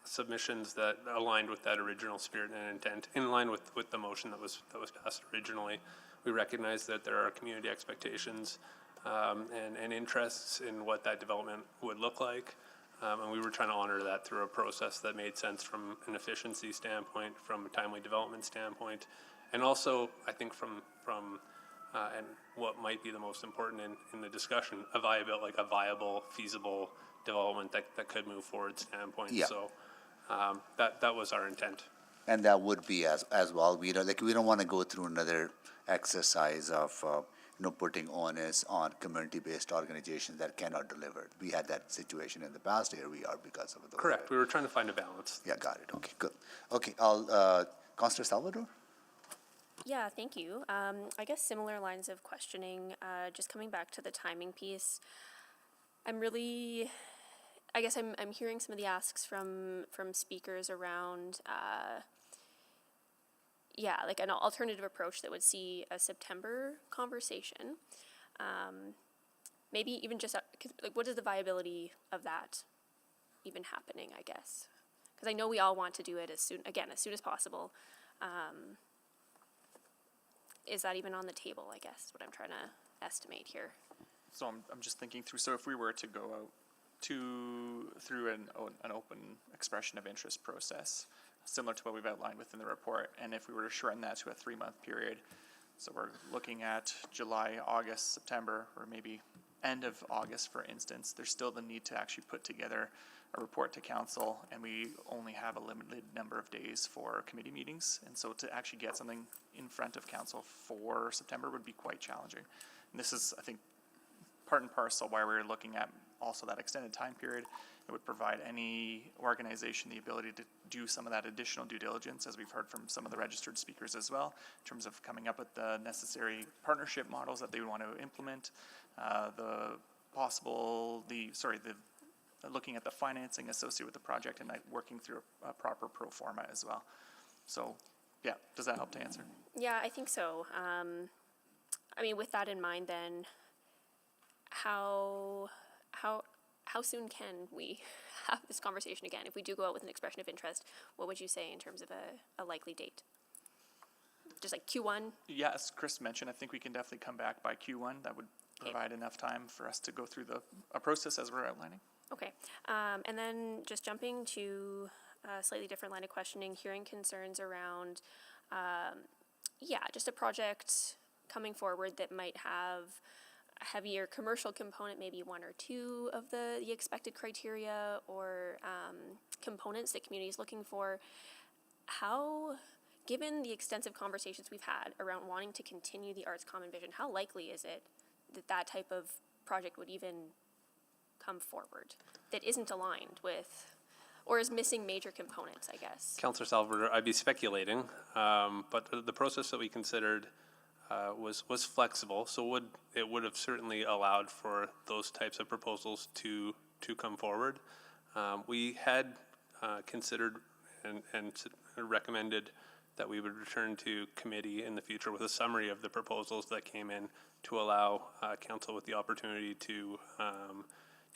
submissions that aligned with that original spirit and intent, in line with the motion that was passed originally. We recognize that there are community expectations and interests in what that development would look like, and we were trying to honor that through a process that made sense from an efficiency standpoint, from a timely development standpoint, and also I think from and what might be the most important in the discussion, a viable, feasible development that could move forward standpoint.
Yeah.
So that was our intent.
And that would be as well. We don't want to go through another exercise of putting onus on community-based organizations that cannot deliver. We had that situation in the past. Here we are because of those.
Correct. We were trying to find a balance.
Yeah, got it. Okay, good. Okay, I'll Councillor Salvador.
Yeah, thank you. I guess similar lines of questioning, just coming back to the timing piece. I'm hearing some of the asks from speakers around, like an alternative approach that would see a September conversation. Maybe even just, what is the viability of that even happening, I guess? Because I know we all want to do it as soon as possible. Is that even on the table, I guess, what I'm trying to estimate here?
So I'm just thinking through, so if we were to go out through an open expression of interest process, similar to what we've outlined within the report, and if we were to shorten that to a 3-month period, so we're looking at July, August, September, or maybe end of August, for instance, there's still the need to actually put together a report to council, and we only have a limited number of days for committee meetings, and so to actually get something in front of council for September would be quite challenging. And this is, I think, part and parcel why we're looking at also that extended time period. It would provide any organization the ability to do some of that additional due diligence, as we've heard from some of the registered speakers as well, in terms of coming up with the necessary partnership models that they would want to implement, looking at the financing associated with the project, and working through a proper pro forma as well. So, yeah, does that help to answer?
Yeah, I think so. With that in mind then, how soon can we have this conversation again? If we do go out with an expression of interest, what would you say in terms of a likely date? Just like Q1?
Yeah, as Chris mentioned, I think we can definitely come back by Q1. That would provide enough time for us to go through a process as we're outlining.
Okay. And then just jumping to a slightly different line of questioning, hearing concerns around, just a project coming forward that might have a heavier commercial component, maybe one or two of the expected criteria or components that community is looking for. How, given the extensive conversations we've had around wanting to continue the Arts Common Vision, how likely is it that that type of project would even come forward that isn't aligned with, or is missing major components, I guess?
Councillor Salvador, I'd be speculating, but the process that we considered was flexible, so it would have certainly allowed for those types of proposals to come forward. We had considered and recommended that we would return to committee in the future with a summary of the proposals that came in to allow council with the opportunity to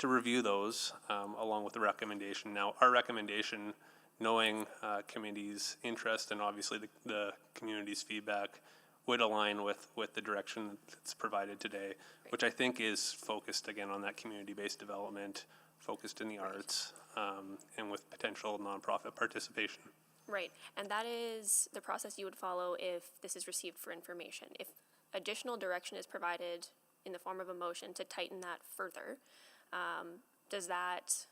review those along with the recommendation. Now, our recommendation, knowing committee's interest and obviously the community's feedback, would align with the direction that's provided today, which I think is focused again on that community-based development, focused in the arts, and with potential nonprofit participation.
Right, and that is the process you would follow if this is received for information. If additional direction is provided in the form of a motion to tighten that further, does that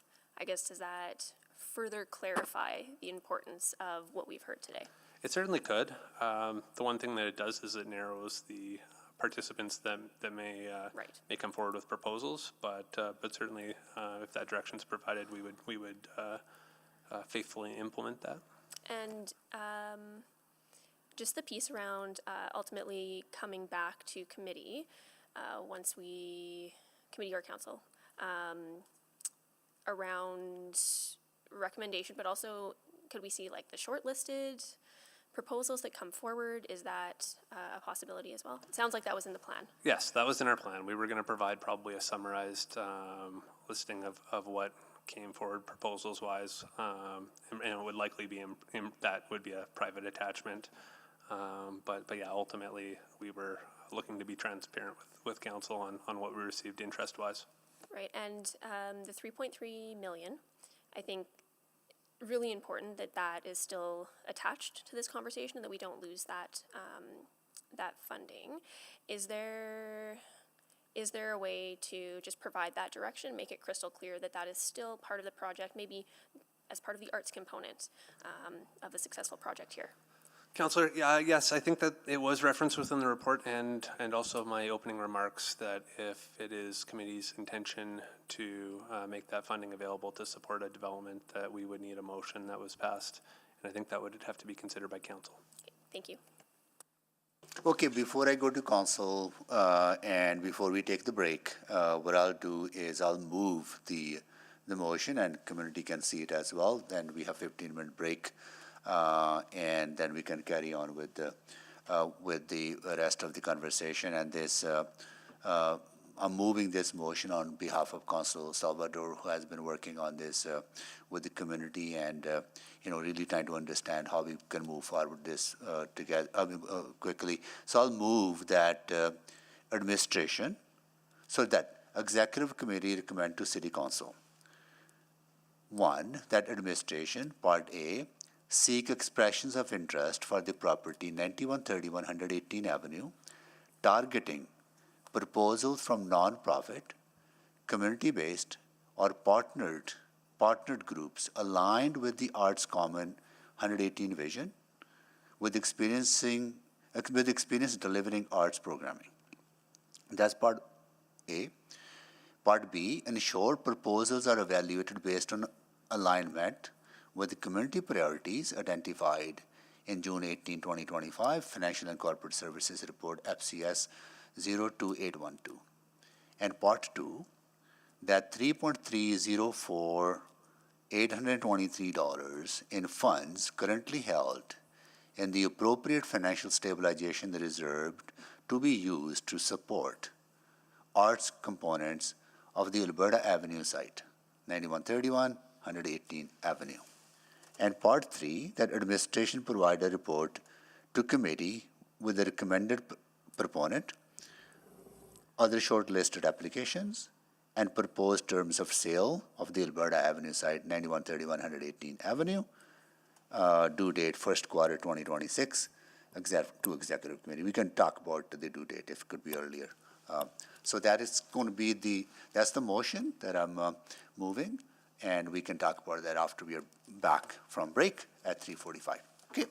further clarify the importance of what we've heard today?
It certainly could. The one thing that it does is it narrows the participants that may come forward with proposals, but certainly if that direction is provided, we would faithfully implement that.
And just the piece around ultimately coming back to committee once committee or council, around recommendation, but also could we see like the shortlisted proposals that come forward? Is that a possibility as well? It sounds like that was in the plan.
Yes, that was in our plan. We were going to provide probably a summarized listing of what came forward proposals wise, and it would likely be that would be a private attachment. But yeah, ultimately we were looking to be transparent with council on what we received interest wise.
Right, and the 3.3 million, I think really important that is still attached to this conversation and that we don't lose that that funding. Is there a way to just provide that direction, make it crystal clear that is still part of the project, maybe as part of the arts component of the successful project here?
Councillor, yes, I think that it was referenced within the report and also my opening remarks that if it is committee's intention to make that funding available to support a development, that we would need a motion that was passed. And I think that would have to be considered by council.
Thank you.
Okay, before I go to council and before we take the break, what I'll do is I'll move the motion and community can see it as well. Then we have 15-minute break. And then we can carry on with the rest of the conversation. And this, I'm moving this motion on behalf of Councilor Salvador, who has been working on this with the community and really trying to understand how we can move forward this together quickly. So I'll move that administration, so that executive committee recommend to City Council. 1, that administration, Part A, seek expressions of interest for the property 9131 118 Avenue, targeting proposals from non-profit, community-based, or partnered groups aligned with the Arts Common 118 vision, with experience delivering arts programming. That's Part A. Part B, ensure proposals are evaluated based on alignment with the community priorities identified in June 18, 2025, Financial and Corporate Services Report, FCS 02812. And Part 2, that $3.304,823 in funds currently held in the appropriate financial stabilization reserved to be used to support arts components of the Alberta Avenue site, 9131, 118 Avenue. And part 3, that administration provide a report to committee with the recommended proponent, other shortlisted applications, and proposed terms of sale of the Alberta Avenue site, 9131, 118 Avenue, due date first quarter 2026, to executive committee. We can talk about the due date if it could be earlier. So that is going to be that's the motion that I'm moving, and we can talk about that after we are back from break at 3:45. Okay.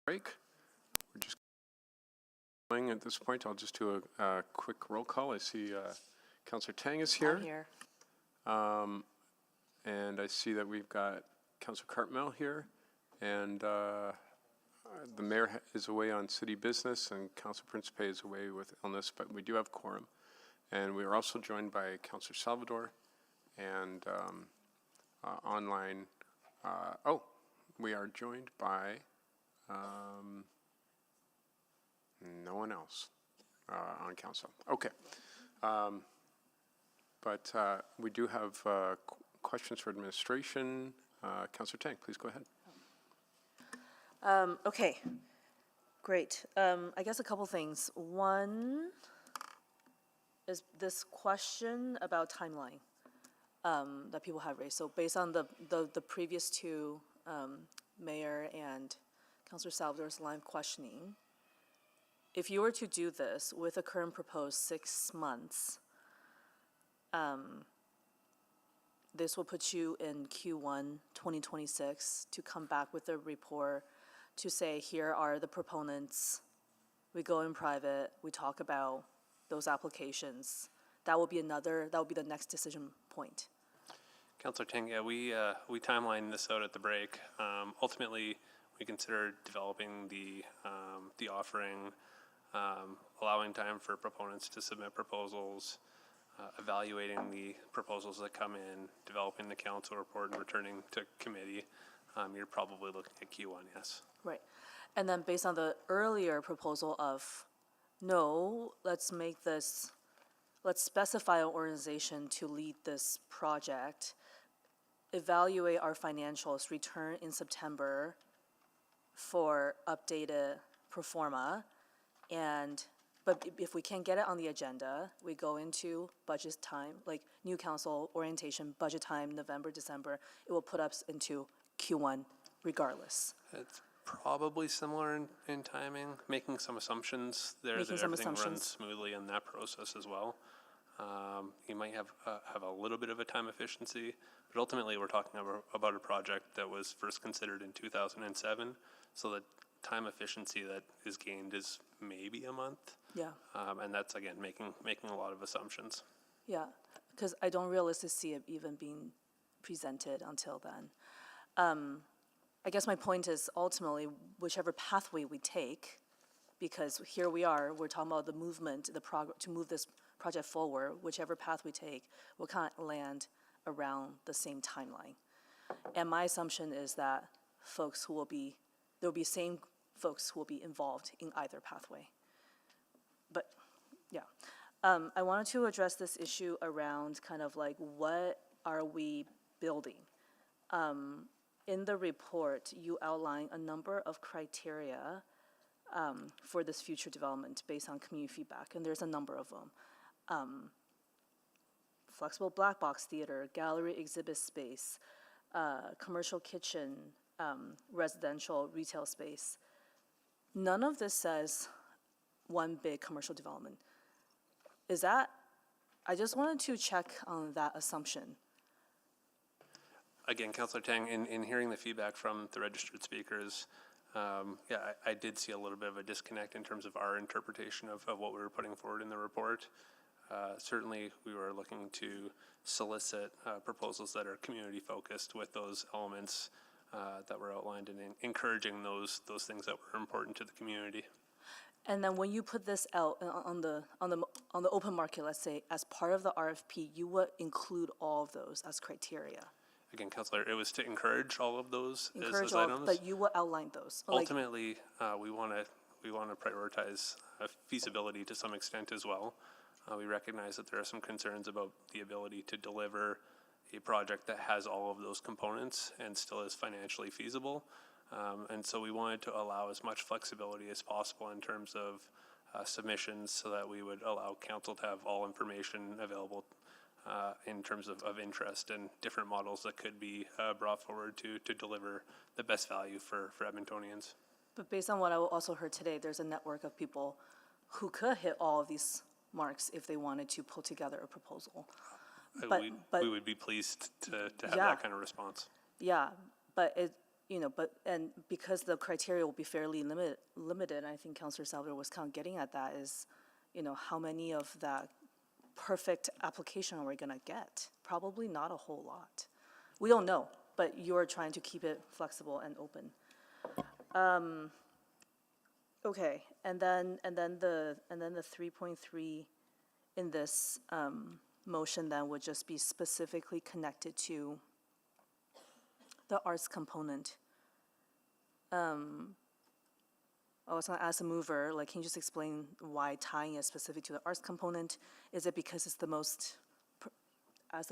break. We're just going at this point. I'll just do a quick roll call. I see Councillor Tang is here.
I'm here.
And I see that we've got Councillor Cartmel here, and the mayor is away on city business, and Councillor Principe is away with illness, but we do have quorum. And we are also joined by Councillor Salvador, and online, we are joined by no one else on council. Okay. But we do have questions for administration. Councillor Tang, please go ahead.
Okay, great. I guess a couple things. One is this question about timeline that people have raised. So based on the previous two, Mayor and Councillor Salvador's line of questioning, if you were to do this with a current proposed 6 months, this will put you in Q1 2026 to come back with a report to say, here are the proponents. We go in private, we talk about those applications. That will be the next decision point.
Councillor Ting, yeah, we timeline this out at the break. Ultimately, we consider developing the offering, allowing time for proponents to submit proposals, evaluating the proposals that come in, developing the council report, and returning to committee. You're probably looking at Q1, yes.
Right. And then based on the earlier proposal of, no, let's specify an organization to lead this project, evaluate our financials, return in September for updated pro forma, but if we can't get it on the agenda, we go into budget time, like new council orientation, budget time, November, December. It will put us into Q1 regardless.
It's probably similar in timing, making some assumptions there that everything runs smoothly in that process as well. You might have a little bit of a time efficiency, but ultimately we're talking about a project that was first considered in 2007, so the time efficiency that is gained is maybe a month.
Yeah.
And that's, again, making a lot of assumptions.
Yeah, because I don't realistically see it even being presented until then. I guess my point is ultimately, whichever pathway we take, because here we are, we're talking about the movement, to move this project forward, whichever path we take, we'll kind of land around the same timeline. And my assumption is that there will be same folks who will be involved in either pathway. But, yeah. I wanted to address this issue around kind of like, what are we building? In the report, you outline a number of criteria for this future development based on community feedback, and there's a number of them. Flexible black box theater, gallery exhibit space, commercial kitchen, residential retail space. None of this says one big commercial development. I just wanted to check on that assumption.
Again, Councillor Tang, in hearing the feedback from the registered speakers, I did see a little bit of a disconnect in terms of our interpretation of what we were putting forward in the report. Certainly, we were looking to solicit proposals that are community focused with those elements that were outlined, and encouraging those things that were important to the community.
And then when you put this out on the open market, let's say, as part of the RFP, you would include all of those as criteria.
Again, Councillor, it was to encourage all of those as
all,
items.
but you will outline those.
Ultimately, we want to prioritize feasibility to some extent as well. We recognize that there are some concerns about the ability to deliver a project that has all of those components and still is financially feasible. And so we wanted to allow as much flexibility as possible in terms of submissions, so that we would allow council to have all information available in terms of interest and different models that could be brought forward to deliver the best value for Edmontonians.
But based on what I also heard today, there's a network of people who could hit all of these marks if they wanted to pull together a proposal.
We would be pleased to have that kind of response.
Yeah, but and because the criteria will be fairly limited, I think Councillor Salvador was kind of getting at that is, how many of that perfect application are we gonna get? Probably not a whole lot. We don't know, but you're trying to keep it flexible and open. Okay, and then the 3.3 in this motion then would just be specifically connected to the arts component. I was gonna ask the mover, like, can you just explain why tying it specific to the arts component? Is it because it's the most, as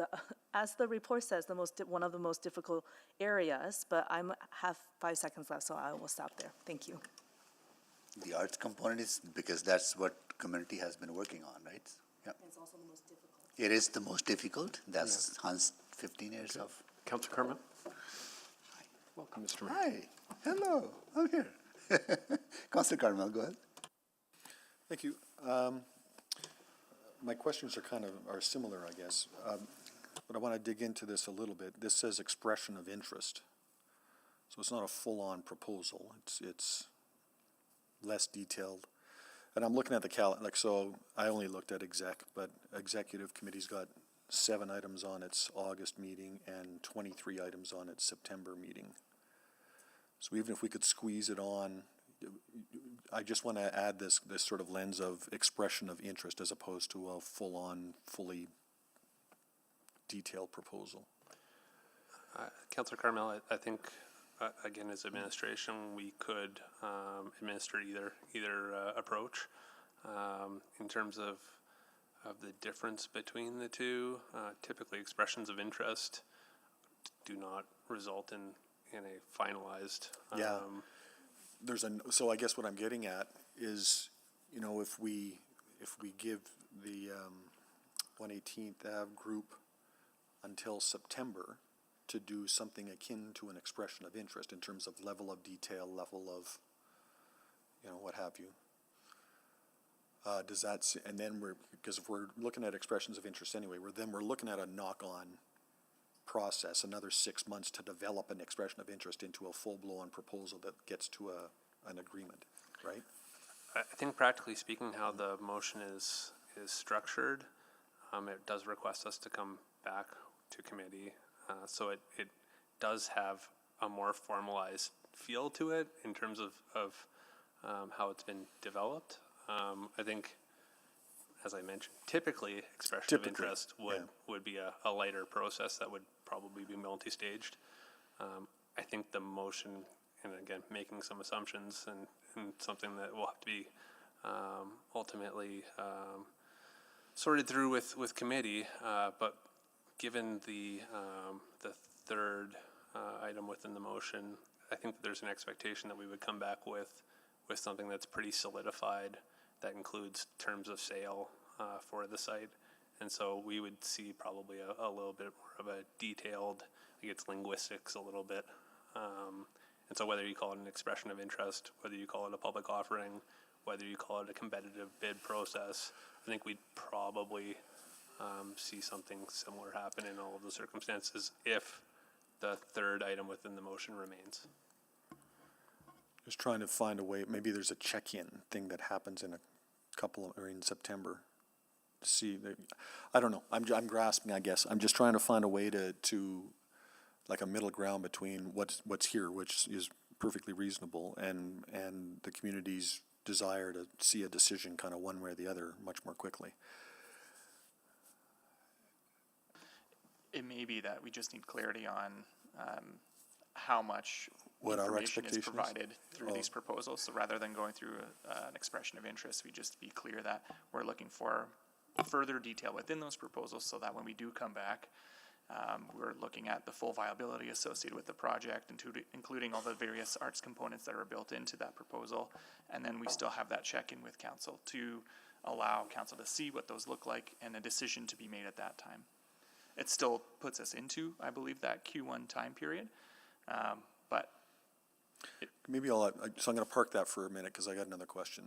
the report says, one of the most difficult areas? But I have 5 seconds left, so I will stop there. Thank you.
The arts component is because that's what community has been working on, right? Yeah.
It's also the most difficult.
It is the most difficult. That's Hans' 15 years of.
Councillor Carmen? Welcome, Mr. Mayor.
Hi, hello, I'm here. Councillor Carmel, go ahead.
Thank you. My questions are similar, I guess. But I want to dig into this a little bit. This says expression of interest. So it's not a full-on proposal. It's less detailed. And I'm looking at the so I only looked at but executive committee's got 7 items on its August meeting and 23 items on its September meeting. So even if we could squeeze it on, I just want to add this sort of lens of expression of interest as opposed to a full-on, fully detailed proposal.
Councillor Carmel, I think, again, as administration, we could administer either approach. In terms of the difference between the two, typically expressions of interest do not result in a finalized.
So I guess what I'm getting at is, if we give the 118th Ave group until September to do something akin to an expression of interest in terms of level of detail, level of, what have you. Does that, and then because if we're looking at expressions of interest anyway, we're looking at a knock-on process, another 6 months to develop an expression of interest into a full-blown proposal that gets to an agreement, right?
I think practically speaking, how the motion is structured, it does request us to come back to committee. So it does have a more formalized feel to it in terms of how it's been developed. I think, as I mentioned, typically expression of interest would be a lighter process that would probably be multi-staged. I think the motion, and again, making some assumptions and something that will have to be ultimately sorted through with committee, but given the third item within the motion, I think that there's an expectation that we would come back with something that's pretty solidified, that includes terms of sale for the site. And so we would see probably a little bit more of a detailed, it's linguistics a little bit. And so whether you call it an expression of interest, whether you call it a public offering, whether you call it a competitive bid process, I think we'd probably see something similar happen in all of the circumstances if the third item within the motion remains.
Just trying to find a way, maybe there's a check-in thing that happens in in September to see. I don't know, I'm grasping, I guess. I'm just trying to find a way to like a middle ground between what's here, which is perfectly reasonable, and the community's desire to see a decision kind of one way or the other much more quickly.
It may be that we just need clarity on how much
what
information is provided through these proposals. So rather than going through an expression of interest, we just be clear that we're looking for further detail within those proposals so that when we do come back, we're looking at the full viability associated with the project, including all the various arts components that are built into that proposal. And then we still have that check-in with council to allow council to see what those look like and a decision to be made at that time. It still puts us into, I believe, that Q1 time period, but
maybe so I'm going to park that for a minute because I got another question.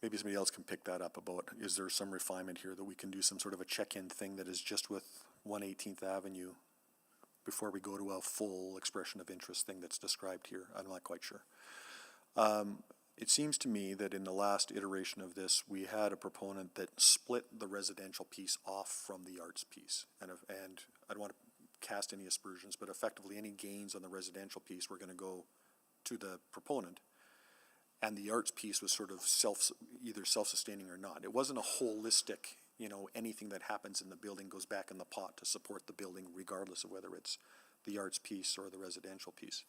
Maybe somebody else can pick that up about, is there some refinement here that we can do some sort of a check-in thing that is just with 118th Avenue before we go to a full expression of interest thing that's described here. I'm not quite sure. It seems to me that in the last iteration of this, we had a proponent that split the residential piece off from the arts piece. And I don't want to cast any aspersions, but effectively any gains on the residential piece were going to go to the proponent. And the arts piece was sort of either self-sustaining or not. It wasn't a holistic, anything that happens in the building goes back in the pot to support the building, regardless of whether it's the arts piece or the residential piece.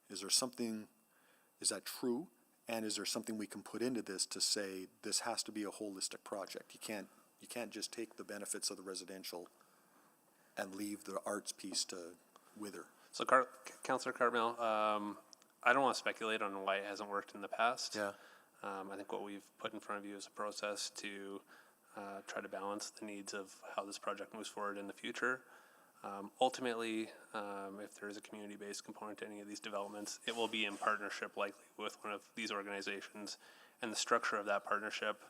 Is that true? And is there something we can put into this to say this has to be a holistic project? You can't just take the benefits of the residential and leave the arts piece to wither.
So, Councillor Cartmel, I don't want to speculate on why it hasn't worked in the past.
Yeah.
I think what we've put in front of you is a process to try to balance the needs of how this project moves forward in the future. Ultimately, if there is a community-based component to any of these developments, it will be in partnership likely with one of these organizations, and the structure of that partnership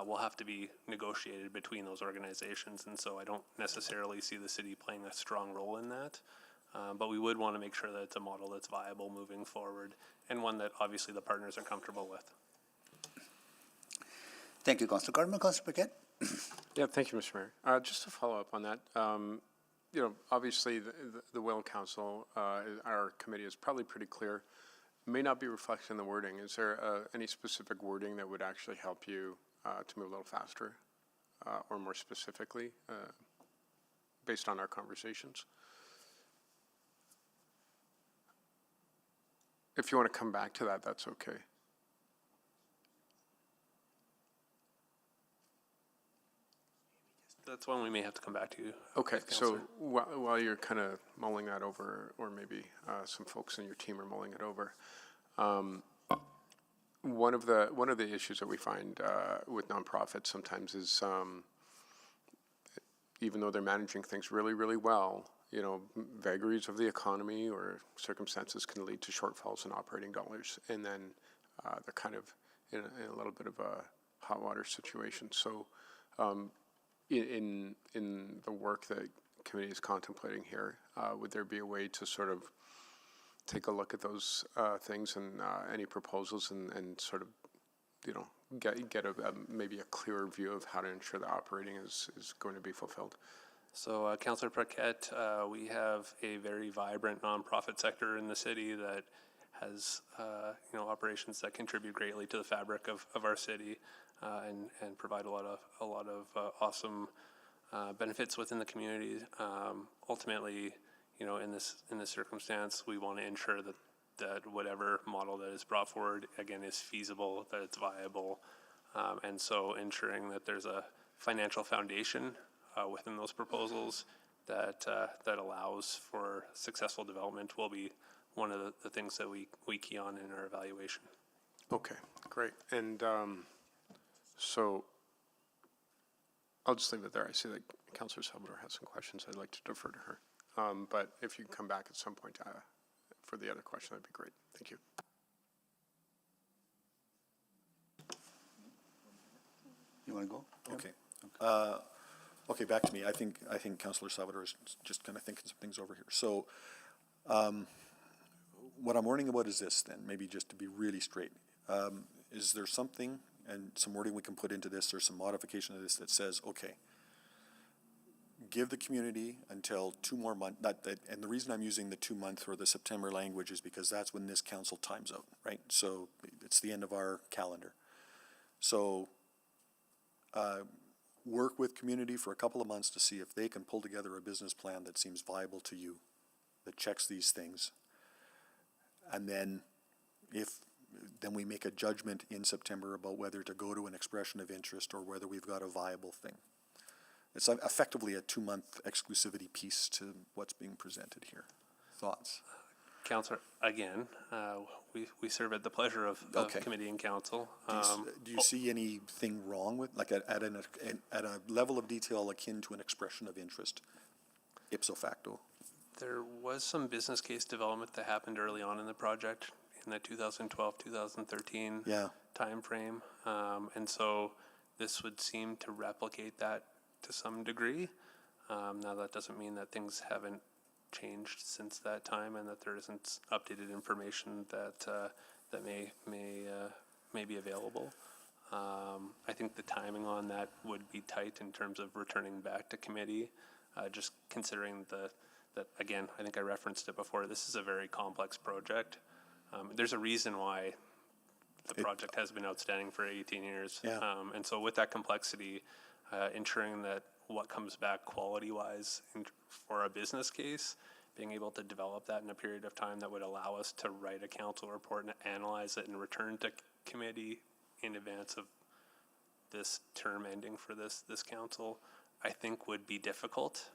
will have to be negotiated between those organizations, and so I don't necessarily see the city playing a strong role in that, but we would want to make sure that it's a model that's viable moving forward, and one that obviously the partners are comfortable with.
Thank you, Councillor Cartmel. Councillor Paquette?
Yeah, thank you, Mr. Mayor. Just to follow up on that, obviously the Will Council, our committee is probably pretty clear, may not be reflected in the wording. Is there any specific wording that would actually help you to move a little faster or more specifically based on our conversations? If you want to come back to that, that's okay.
That's one we may have to come back to.
Okay, so while you're kind of mulling that over, or maybe some folks in your team are mulling it over, one of the issues that we find with nonprofits sometimes is even though they're managing things really, really well, vagaries of the economy or circumstances can lead to shortfalls in operating dollars, and then they're kind of in a little bit of a hot water situation. So. In the work that committee is contemplating here, would there be a way to sort of take a look at those things and any proposals and sort of, get maybe a clearer view of how to ensure the operating is going to be fulfilled?
So, Councillor Paquette, we have a very vibrant nonprofit sector in the city that has, operations that contribute greatly to the fabric of our city. And provide a lot of awesome benefits within the community. Ultimately, in this circumstance, we want to ensure that whatever model that is brought forward, again, is feasible, that it's viable, and so ensuring that there's a financial foundation within those proposals that allows for successful development will be one of the things that we key on in our evaluation.
Okay, great. And so I'll just leave it there. I see that Councillor Salvador has some questions. I'd like to defer to her. But if you can come back at some point for the other question, that'd be great. Thank you.
You want to go?
Okay. Okay, back to me. I think Councillor Salvador is just kind of thinking some things over here. So what I'm worrying about is this then, maybe just to be really straight. Is there something and some wording we can put into this or some modification of this that says, okay, give the community until 2 more months, and the reason I'm using the 2-month or the September language is because that's when this council times out, right? So it's the end of our calendar. So work with community for a couple of months to see if they can pull together a business plan that seems viable to you, that checks these things. And then then we make a judgment in September about whether to go to an expression of interest or whether we've got a viable thing. It's effectively a 2-month exclusivity piece to what's being presented here. Thoughts?
Councillor, again, we serve at the pleasure of committee and council.
Do you see anything wrong with, like at a level of detail akin to an expression of interest, ipso facto?
There was some business case development that happened early on in the project in the 2012-2013 time frame. And so this would seem to replicate that to some degree. Now that doesn't mean that things haven't changed since that time, and that there isn't updated information that that may be available. I think the timing on that would be tight in terms of returning back to committee, just considering that again, I think I referenced it before, this is a very complex project. There's a reason why the project has been outstanding for 18 years.
Yeah.
And so with that complexity, ensuring that what comes back quality-wise for a business case, being able to develop that in a period of time that would allow us to write a council report and analyze it and return to committee in advance of this term ending for this council, I think would be difficult.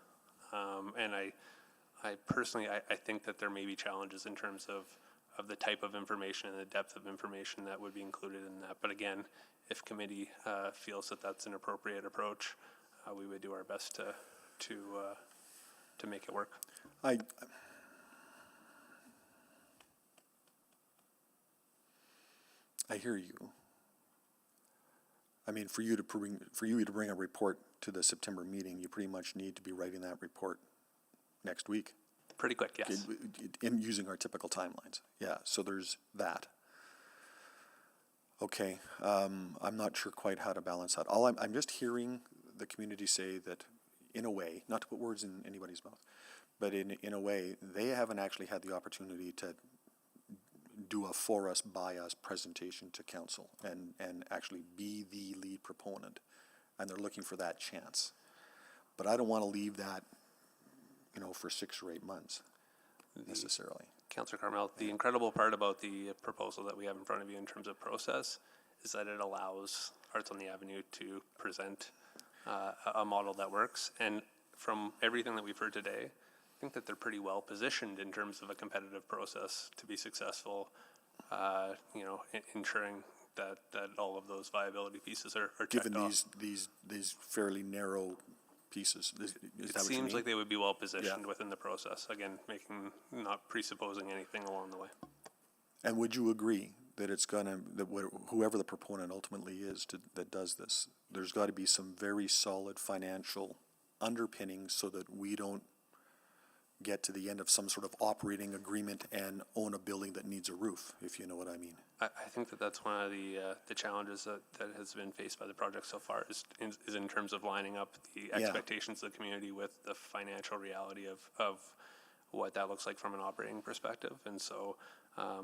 And I personally, I think that there may be challenges in terms of the type of information and the depth of information that would be included in that. But again, if committee feels that that's an appropriate approach, we would do our best to make it work.
I hear you. I mean, for you to bring a report to the September meeting, you pretty much need to be writing that report next week.
Pretty quick, yes.
In using our typical timelines. Yeah, so there's that. Okay, I'm not sure quite how to balance that. I'm just hearing the community say that, in a way, not to put words in anybody's mouth, but in a way, they haven't actually had the opportunity to do a for us, by us presentation to council and actually be the lead proponent. And they're looking for that chance. But I don't want to leave that, for 6 or 8 months necessarily.
Councillor Carmel, the incredible part about the proposal that we have in front of you in terms of process is that it allows Arts on the Avenue to present a model that works. And from everything that we've heard today, I think that they're pretty well positioned in terms of a competitive process to be successful, ensuring that all of those viability pieces are checked off.
Given these fairly narrow pieces, is that what you mean?
It seems like they would be well positioned within the process. Again, not presupposing anything along the way.
And would you agree that whoever the proponent ultimately is that does this, there's got to be some very solid financial underpinnings so that we don't get to the end of some sort of operating agreement and own a building that needs a roof, if you know what I mean?
I think that's one of the challenges that has been faced by the project so far is in terms of lining up the expectations of the community with the financial reality of what that looks like from an operating perspective. And so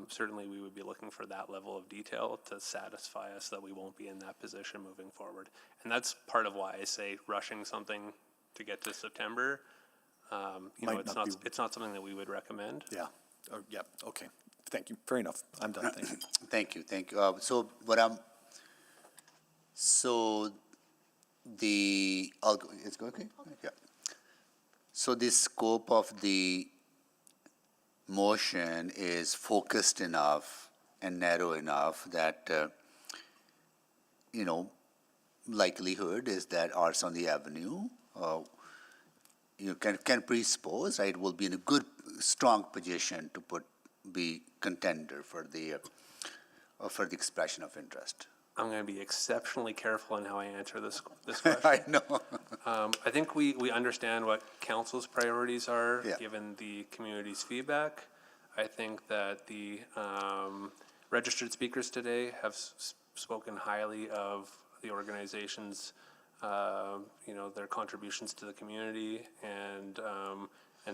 certainly we would be looking for that level of detail to satisfy us that we won't be in that position moving forward. And that's part of why I say rushing something to get to September, it's not something that we would recommend.
Yeah. Okay. Thank you. Fair enough. I'm done. Thank you.
Thank you. It's okay? Yeah. So the scope of the motion is focused enough and narrow enough that, likelihood is that Arts on the Avenue, you can presuppose, right, will be in a good, strong position to be contender for the expression of interest.
I'm going to be exceptionally careful in how I answer this question.
I know.
I think we understand what council's priorities are, given the community's feedback. I think that the registered speakers today have spoken highly of the organization's, their contributions to the community, and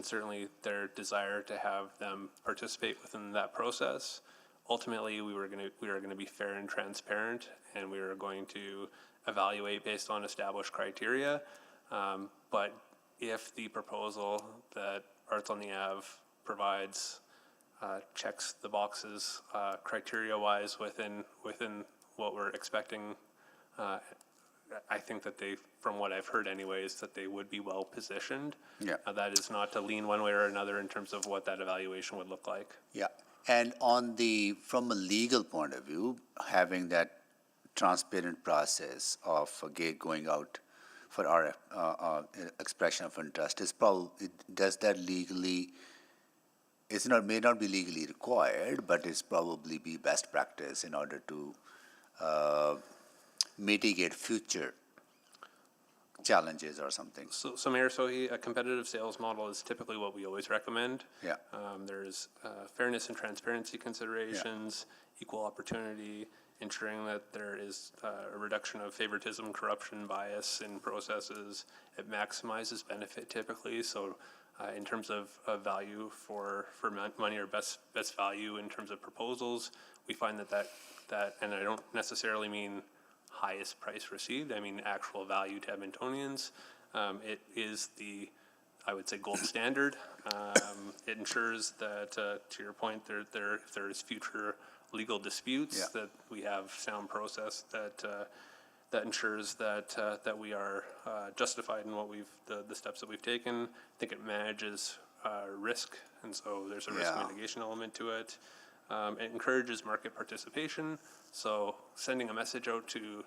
certainly their desire to have them participate within that process. Ultimately, we are going to be fair and transparent, and we are going to evaluate based on established criteria. But if the proposal that Arts on the Ave provides checks the boxes criteria-wise within what we're expecting, I think that from what I've heard anyways, that they would be well positioned.
Yeah.
That is not to lean one way or another in terms of what that evaluation would look like.
Yeah. And from a legal point of view, having that transparent process of going out for our expression of interest is may not be legally required, but it's probably be best practice in order to mitigate future challenges or something?
So Mayor Sohi, a competitive sales model is typically what we always recommend.
Yeah.
There's fairness and transparency considerations, equal opportunity, ensuring that there is a reduction of favoritism, corruption, bias in processes. It maximizes benefit typically. So in terms of value for money or best value in terms of proposals, we find that, and I don't necessarily mean highest price received, I mean actual value to Edmontonians. It is I would say, gold standard. It ensures that, to your point, if there is future legal disputes, that we have sound process that ensures that we are justified in the steps that we've taken. I think it manages risk, and so there's a risk mitigation element to it. It encourages market participation, so sending a message out to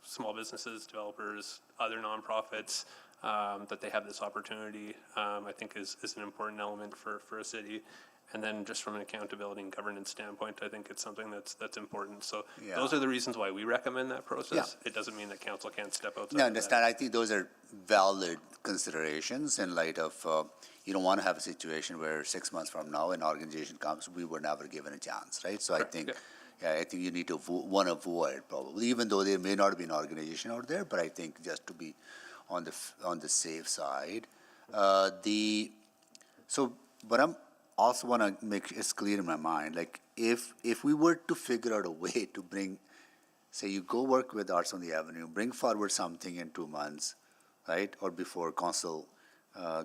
small businesses, developers, other nonprofits, that they have this opportunity, I think is an important element for a city. And then just from an accountability and governance standpoint, I think it's something that's important. So those are the reasons why we recommend that process. It doesn't mean that council can't step outside.
No, I understand. I think those are valid considerations in light of, you don't want to have a situation where 6 months from now an organization comes, we were never given a chance, right? So I think, I think you need to want to avoid probably, even though there may not be an organization out there, but I think just to be on the safe side. But I'm also want to make it's clear in my mind, like if we were to figure out a way to bring, say you go work with Arts on the Avenue, bring forward something in 2 months, right, or before council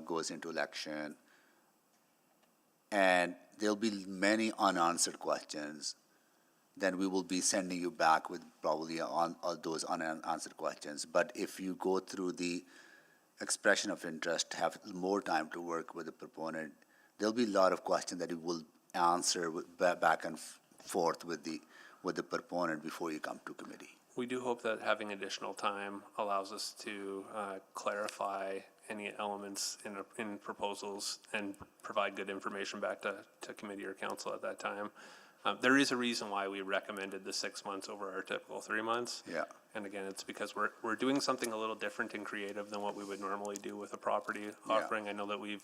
goes into election, and there'll be many unanswered questions, then we will be sending you back with probably on those unanswered questions. But if you go through the expression of interest, have more time to work with the proponent, there'll be a lot of questions that you will answer back and forth with the proponent before you come to committee.
We do hope that having additional time allows us to clarify any elements in proposals and provide good information back to committee or council at that time. There is a reason why we recommended the 6 months over our typical 3 months.
Yeah.
And again, it's because we're doing something a little different and creative than what we would normally do with a property offering. I know that we've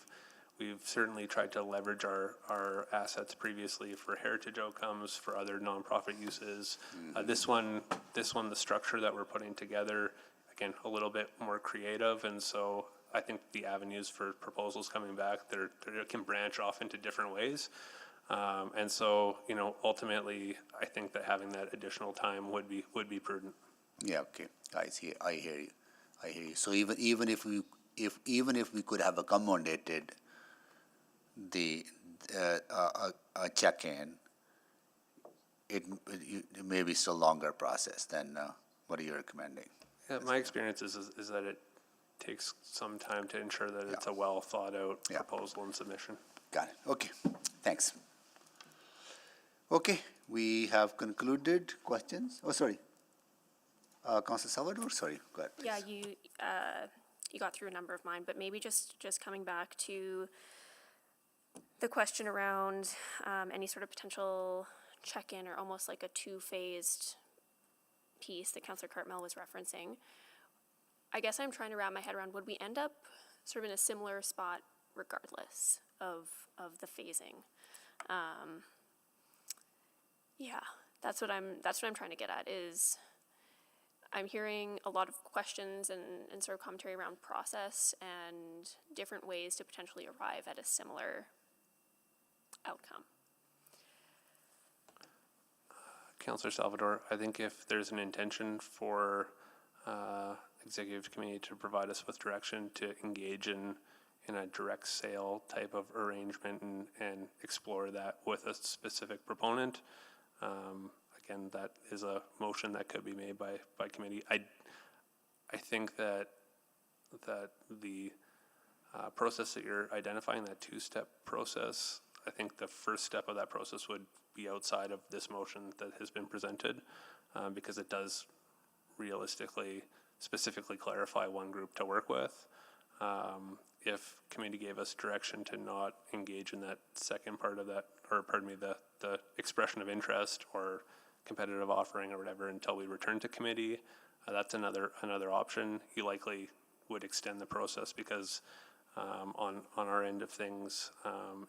certainly tried to leverage our assets previously for heritage outcomes, for other nonprofit uses. This one, the structure that we're putting together, again, a little bit more creative, and so I think the avenues for proposals coming back, they can branch off into different ways. And so, ultimately, I think that having that additional time would be prudent.
Yeah. Okay. I hear you. So even if we could have accommodated a check-in, it may be still longer process than what are you recommending?
Yeah, my experience is that it takes some time to ensure that it's a well thought out proposal and submission.
Got it. Okay. Thanks. Okay, we have concluded questions. Oh, sorry. Councilor Salvador, sorry. Go ahead, please.
Yeah, you got through a number of mine, but maybe just coming back to the question around any sort of potential check-in or almost like a two-phased piece that Councillor Cartmel was referencing. I guess I'm trying to wrap my head around, would we end up sort of in a similar spot regardless of the phasing? Yeah, that's what I'm trying to get at, is I'm hearing a lot of questions and sort of commentary around process and different ways to potentially arrive at a similar outcome.
Councillor Salvador, I think if there's an intention for executive committee to provide us with direction to engage in a direct sale type of arrangement and explore that with a specific proponent, again, that is a motion that could be made by committee. I think that the process that you're identifying, that two-step process, I think the first step of that process would be outside of this motion that has been presented, because it does realistically, specifically clarify one group to work with. If committee gave us direction to not engage in that second part of that, or pardon me, the expression of interest or competitive offering or whatever until we return to committee, that's another option. You likely would extend the process because on our end of things,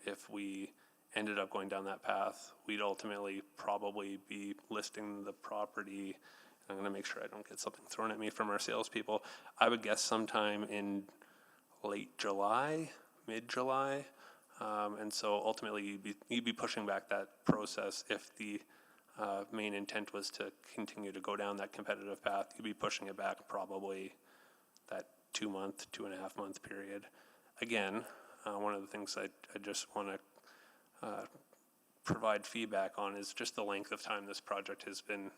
if we ended up going down that path, we'd ultimately probably be listing the property. I'm going to make sure I don't get something thrown at me from our salespeople. I would guess sometime in late July, mid-July. And so ultimately you'd be pushing back that process if the main intent was to continue to go down that competitive path. You'd be pushing it back probably that 2.5 month period. Again, one of the things I just want to provide feedback on is just the length of time this project has been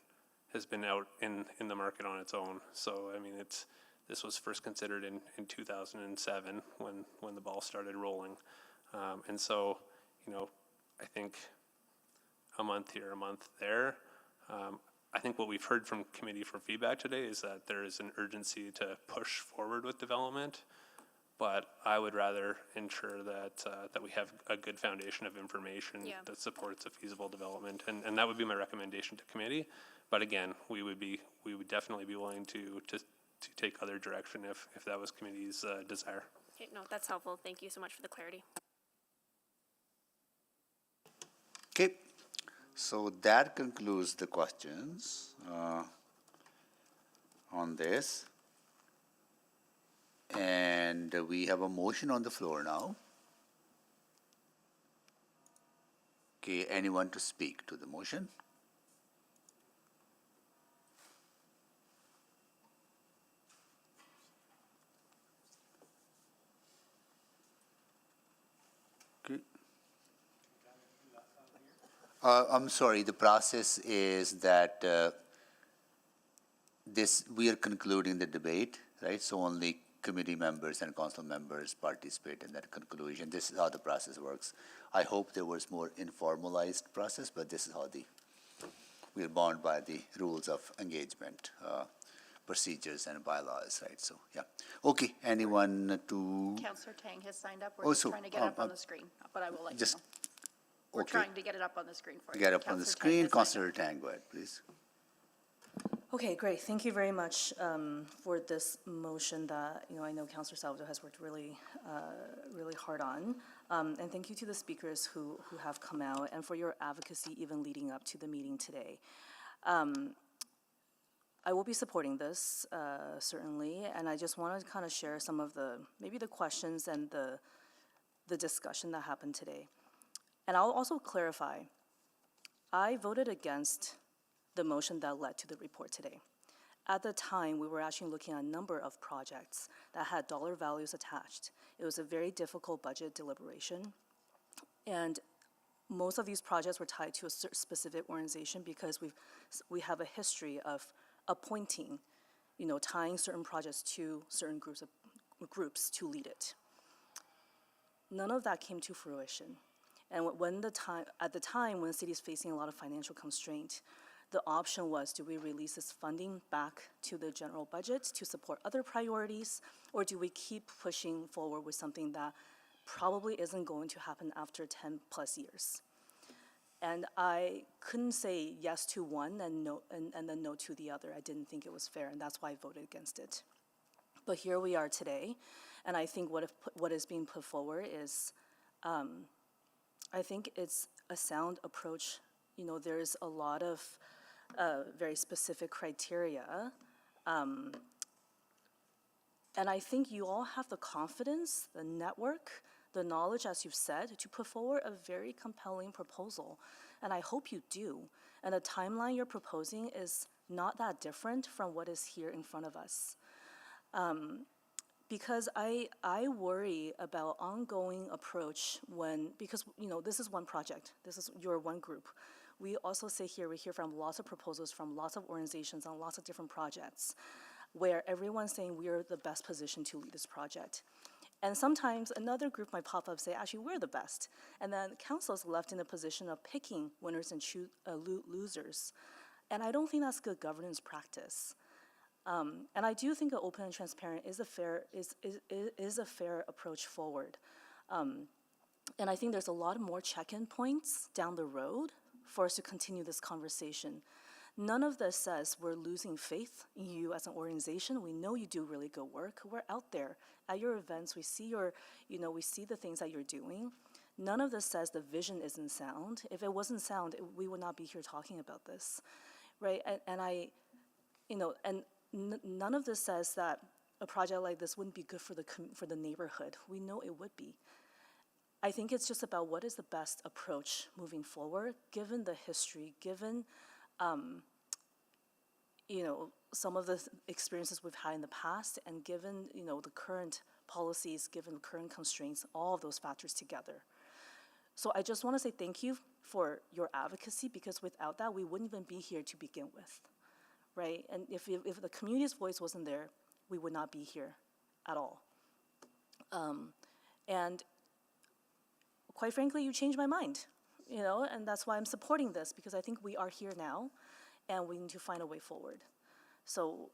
out in the market on its own. So I mean, this was first considered in 2007 when the ball started rolling, and so I think a month here, a month there. I think what we've heard from committee for feedback today is that there is an urgency to push forward with development. But I would rather ensure that that we have a good foundation of information that supports a feasible development, and that would be my recommendation to committee. But again, we would definitely be willing to take other direction if that was committee's desire.
Okay, no, that's helpful. Thank you so much for the clarity.
Okay, so that concludes the questions on this. And we have a motion on the floor now. Okay, anyone to speak to the motion? Okay. I'm sorry, the process is that we are concluding the debate, right? So only committee members and council members participate in that conclusion. This is how the process works. I hope there was more informalized process, but this is how we are bound by the rules of engagement, procedures and bylaws, right? So, yeah. Okay, anyone to?
Councillor Tang has signed up. We're
Oh,
just
so,
trying to get it up on the screen, but I will let you
just-
know. We're
okay.
trying to get it up on the screen for you.
Get up on the
Councillor Tang
screen.
has signed up.
Councillor Tang, go ahead, please.
Okay, great. Thank you very much for this motion that I know Councillor Salvador has worked really hard on, and thank you to the speakers who have come out and for your advocacy even leading up to the meeting today. I will be supporting this certainly, and I just want to kind of share some of maybe the questions and the discussion that happened today. And I'll also clarify, I voted against the motion that led to the report today. At the time, we were actually looking at a number of projects that had dollar values attached. It was a very difficult budget deliberation. And most of these projects were tied to a specific organization because we have a history of appointing, tying certain projects to certain groups to lead it. None of that came to fruition. And at the time when the city is facing a lot of financial constraint, the option was, do we release this funding back to the general budget to support other priorities, or do we keep pushing forward with something that probably isn't going to happen after 10 plus years? And I couldn't say yes to one and then no to the other. I didn't think it was fair, and that's why I voted against it. But here we are today, and I think what is being put forward is, I think it's a sound approach. There's a lot of very specific criteria. And I think you all have the confidence, the network, the knowledge, as you've said, to put forward a very compelling proposal. And I hope you do. And the timeline you're proposing is not that different from what is here in front of us. Because I worry about ongoing approach because this is one project, you're one group. We also we hear from lots of proposals from lots of organizations on lots of different projects where everyone's saying we are the best position to lead this project. And sometimes another group might pop up and say, actually, we're the best. And then council is left in a position of picking winners and losers. And I don't think that's good governance practice. And I do think an open and transparent is a fair approach forward. And I think there's a lot more check-in points down the road for us to continue this conversation. None of this says we're losing faith in you as an organization. We know you do really good work. We're out there at your events. We see we see the things that you're doing. None of this says the vision isn't sound. If it wasn't sound, we would not be here talking about this, right? None of this says that a project like this wouldn't be good for the neighborhood. We know it would be. I think it's just about what is the best approach moving forward, given the history, given some of the experiences we've had in the past, and given the current policies, given the current constraints, all of those factors together. So I just want to say thank you for your advocacy, because without that, we wouldn't even be here to begin with, right? And if the community's voice wasn't there, we would not be here at all. And quite frankly, you changed my mind, and that's why I'm supporting this, because I think we are here now, and we need to find a way forward. So,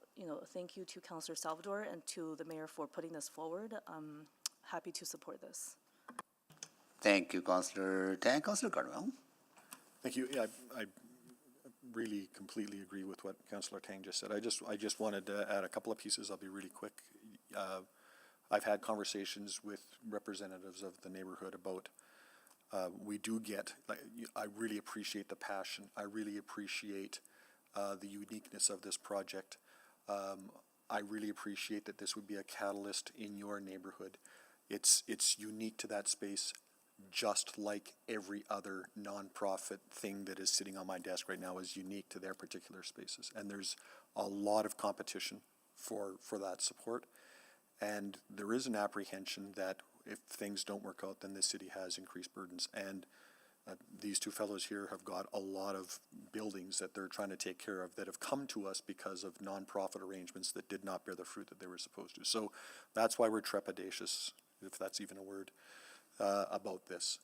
thank you to Councillor Salvador and to the mayor for putting this forward. I'm happy to support this.
Thank you, Councillor Tang. Councillor Cardwell.
Thank you. Yeah, I really completely agree with what Councillor Tang just said. I just wanted to add a couple of pieces. I'll be really quick. I've had conversations with representatives of the neighborhood about we do get, I really appreciate the passion. I really appreciate the uniqueness of this project. I really appreciate that this would be a catalyst in your neighborhood. It's unique to that space, just like every other nonprofit thing that is sitting on my desk right now is unique to their particular spaces. And there's a lot of competition for that support. And there is an apprehension that if things don't work out, then the city has increased burdens. And these two fellows here have got a lot of buildings that they're trying to take care of that have come to us because of nonprofit arrangements that did not bear the fruit that they were supposed to. So that's why we're trepidatious, if that's even a word, about this.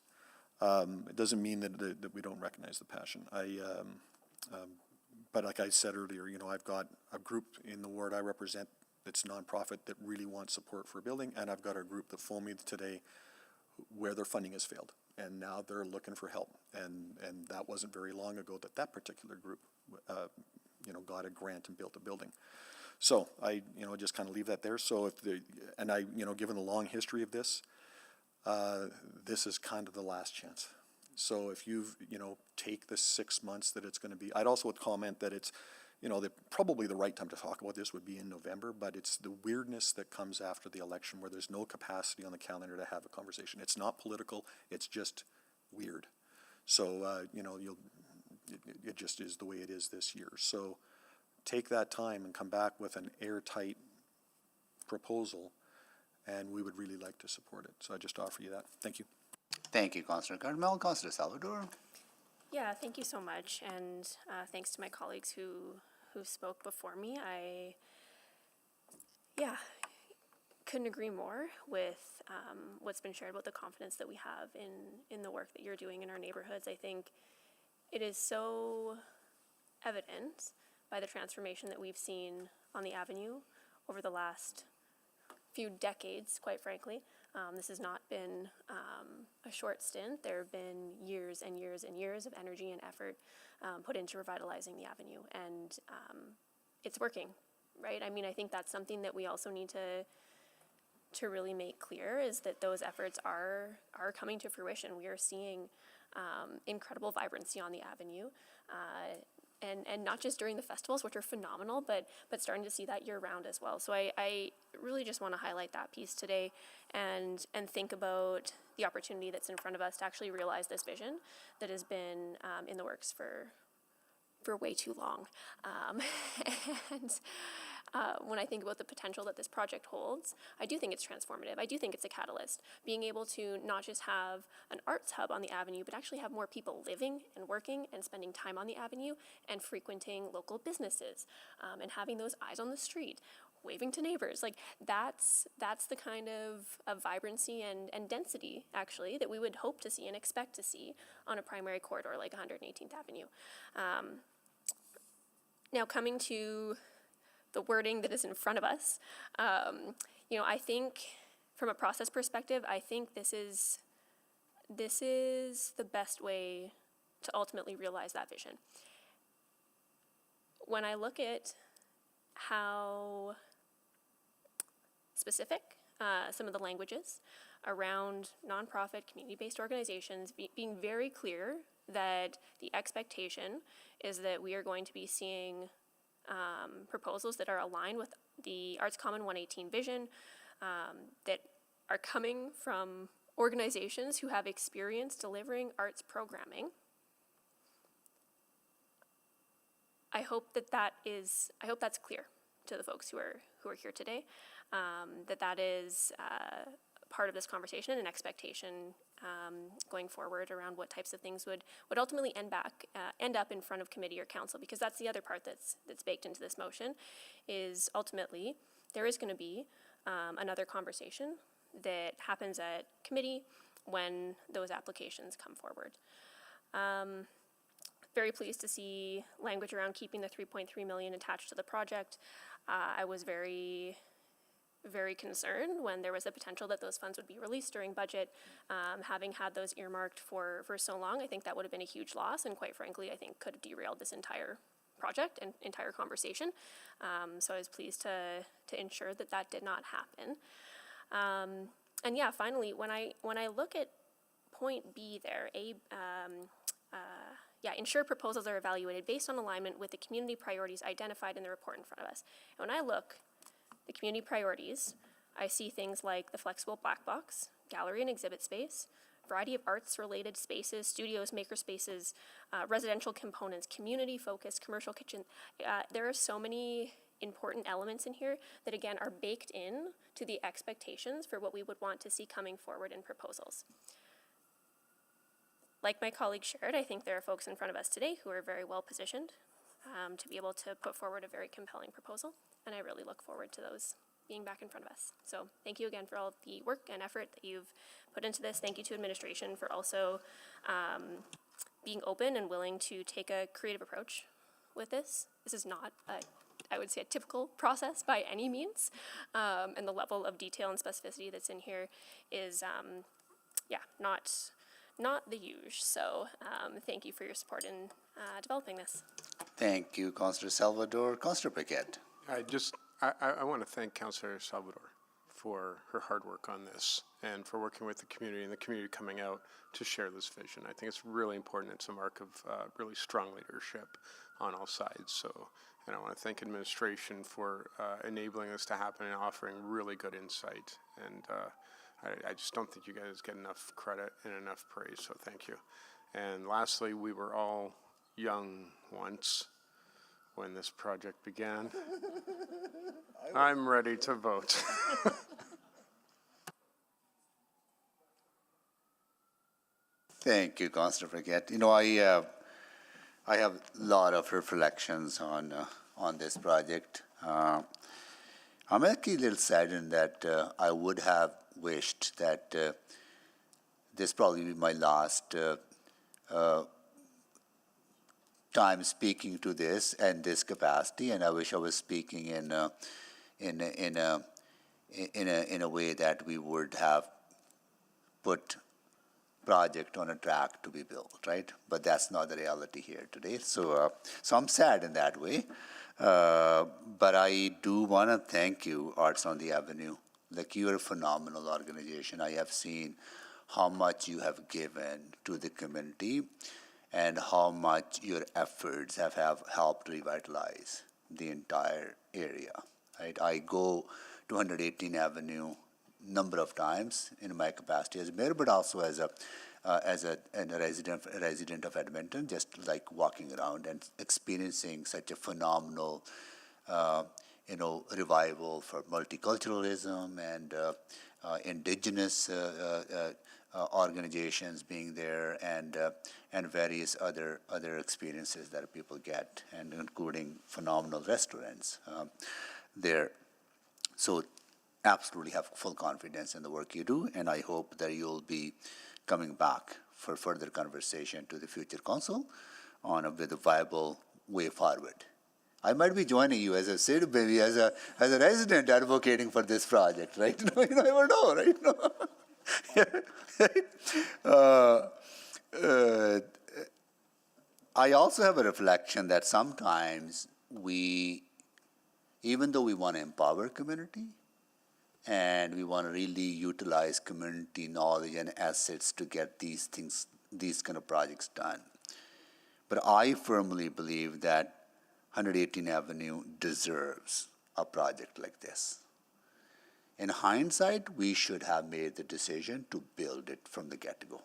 It doesn't mean that we don't recognize the passion. But like I said earlier, I've got a group in the ward I represent that's nonprofit that really wants support for a building, and I've got a group that phoned me today where their funding has failed, and now they're looking for help. And that wasn't very long ago that particular group, got a grant and built a building. So I, just kind of leave that there. So given the long history of this, this is kind of the last chance. So if you've, take the 6 months that it's going to be, I'd also would comment that it's, probably the right time to talk about this would be in November, but it's the weirdness that comes after the election where there's no capacity on the calendar to have a conversation. It's not political, it's just weird. So, it just is the way it is this year. So take that time and come back with an airtight proposal, and we would really like to support it. So I just offer you that. Thank you.
Thank you, Councillor Cardwell. Councillor Salvador.
Yeah, thank you so much, and thanks to my colleagues who spoke before me. I couldn't agree more with what's been shared about the confidence that we have in the work that you're doing in our neighborhoods. I think it is so evident by the transformation that we've seen on the Avenue over the last few decades, quite frankly. This has not been a short stint. There have been years and years and years of energy and effort put into revitalizing the Avenue, and it's working, right? I mean, I think that's something that we also need to really make clear, is that those efforts are coming to fruition. We are seeing incredible vibrancy on the Avenue, and not just during the festivals, which are phenomenal, but starting to see that year-round as well. So I really just want to highlight that piece today, and think about the opportunity that's in front of us to actually realize this vision that has been in the works for way too long. When I think about the potential that this project holds, I do think it's transformative. I do think it's a catalyst. Being able to not just have an arts hub on the Avenue, but actually have more people living and working and spending time on the Avenue and frequenting local businesses, and having those eyes on the street, waving to neighbors. Like that's the kind of vibrancy and density, actually, that we would hope to see and expect to see on a primary corridor like 118th Avenue. Now, coming to the wording that is in front of us, I think from a process perspective, I think this is the best way to ultimately realize that vision. when I look at how specific some of the languages around nonprofit, community-based organizations, being very clear that the expectation is that we are going to be seeing proposals that are aligned with the Arts Common 118 vision, that are coming from organizations who have experience delivering arts programming. I hope that's clear to the folks who are here today, that is part of this conversation and expectation going forward around what types of things would ultimately end up in front of committee or council, because that's the other part that's baked into this motion, is ultimately there is going to be another conversation that happens at committee when those applications come forward. Very pleased to see language around keeping the $3.3 million attached to the project. I was very concerned when there was a potential that those funds would be released during budget. Having had those earmarked for so long, I think that would have been a huge loss, and quite frankly, I think could have derailed this entire project and entire conversation. So I was pleased to ensure that did not happen. And yeah, finally, when I look at point B there, ensure proposals are evaluated based on alignment with the community priorities identified in the report in front of us. And when I look the community priorities, I see things like the flexible black box, gallery and exhibit space, variety of arts-related spaces, studios, maker spaces, residential components, community-focused, commercial kitchen. There are so many important elements in here that, again, are baked in to the expectations for what we would want to see coming forward in proposals. Like my colleague shared, I think there are folks in front of us today who are very well positioned to be able to put forward a very compelling proposal, and I really look forward to those being back in front of us. So thank you again for all of the work and effort that you've put into this. Thank you to administration for also being open and willing to take a creative approach with this. This is not, I would say, a typical process by any means, and the level of detail and specificity that's in here is, not the usual. So thank you for your support in developing this.
Thank you, Councillor Salvador. Councillor Paquette.
I want to thank Councillor Salvador for her hard work on this and for working with the community and the community coming out to share this vision. I think it's really important. It's a mark of really strong leadership on all sides. So, and I want to thank administration for enabling this to happen and offering really good insight. And I just don't think you guys get enough credit and enough praise, so thank you. And lastly, we were all young once when this project began. I'm ready to vote.
Thank you, Councillor Paquette. You know, I have a lot of reflections on this project. I'm actually a little saddened that I would have wished that this probably be my last time speaking to this and this capacity, and I wish I was speaking in a way that we would have put project on a track to be built, right? But that's not the reality here today. So I'm sad in that way. But I do want to thank you, Arts on the Avenue. Like, you're a phenomenal organization. I have seen how much you have given to the community and how much your efforts have helped revitalize the entire area. Right? I go to 118 Avenue number of times in my capacity as mayor, but also as a resident of Edmonton, just like walking around and experiencing such a phenomenal, revival for multiculturalism and indigenous organizations being there, and various other experiences that people get, and including phenomenal restaurants there. So absolutely have full confidence in the work you do, and I hope that you'll be coming back for further conversation to the future council with a viable way forward. I might be joining you as a city, maybe as a resident advocating for this project, right? You never know, right? I also have a reflection that sometimes even though we want to empower community and we want to really utilize community knowledge and assets to get these kind of projects done. But I firmly believe that 118 Avenue deserves a project like this. In hindsight, we should have made the decision to build it from the get-go.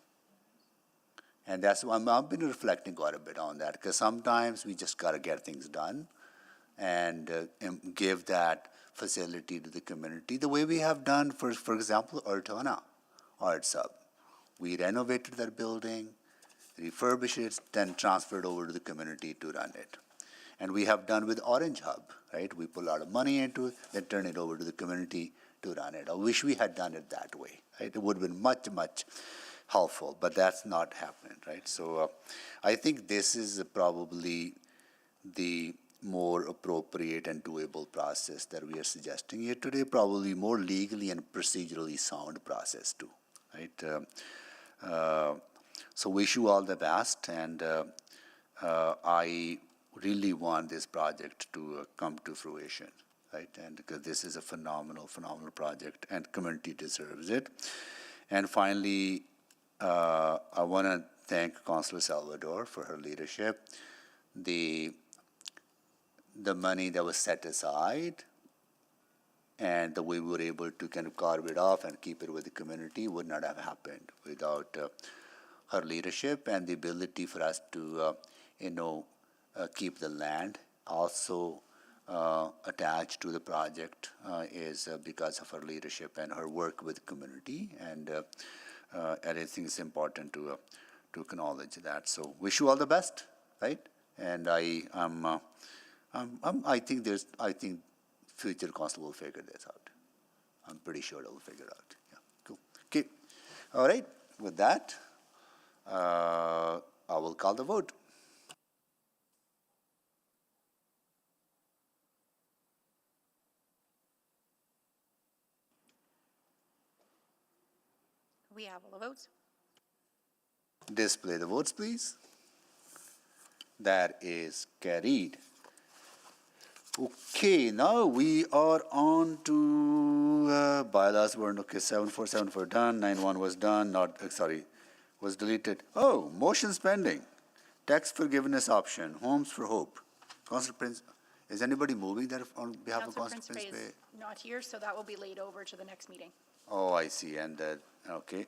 And that's why I've been reflecting quite a bit on that, because sometimes we just got to get things done and give that facility to the community the way we have done, for example, Ortona Arts Hub. We renovated that building, refurbished it, then transferred over to the community to run it. And we have done with Orange Hub, right? We put a lot of money into it, then turn it over to the community to run it. I wish we had done it that way, right? It would have been much, much helpful, but that's not happening, right? So I think this is probably the more appropriate and doable process that we are suggesting here today, probably more legally and procedurally sound process too, right? So wish you all the best, and I really want this project to come to fruition, right? And because this is a phenomenal, phenomenal project, and community deserves it. And finally, I want to thank Councilor Salvador for her leadership. The money that was set aside and the way we were able to kind of carve it off and keep it with the community would not have happened without her leadership, and the ability for us to, keep the land also attached to the project is because of her leadership and her work with the community, and I think it's important to acknowledge that. So wish you all the best, right? And I think future council will figure this out. I'm pretty sure they will figure it out. Yeah, cool. Okay, all right. With that, I will call the vote.
We have all the votes.
Display the votes, please. That is carried. Okay, now we are on to bylaws. Were okay. 747 done. 91 was done. Was deleted. Oh, motions pending. Tax forgiveness option. Homes for Hope. Councilor Prince, is anybody moving that on behalf of Councilor Prince Bay?
is not here, so that will be laid over to the next meeting.
Oh, I see. And okay,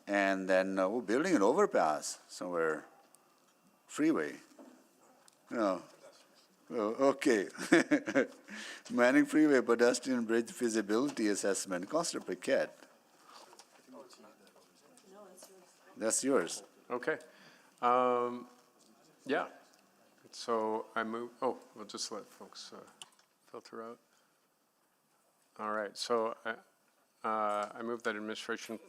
and then we're building an overpass somewhere. Freeway. No. Oh, okay. Manning Freeway pedestrian bridge feasibility assessment. Councilor Paquette. That's yours.
Okay. Yeah. So I move, we'll just let folks filter out. All right. So I move that administration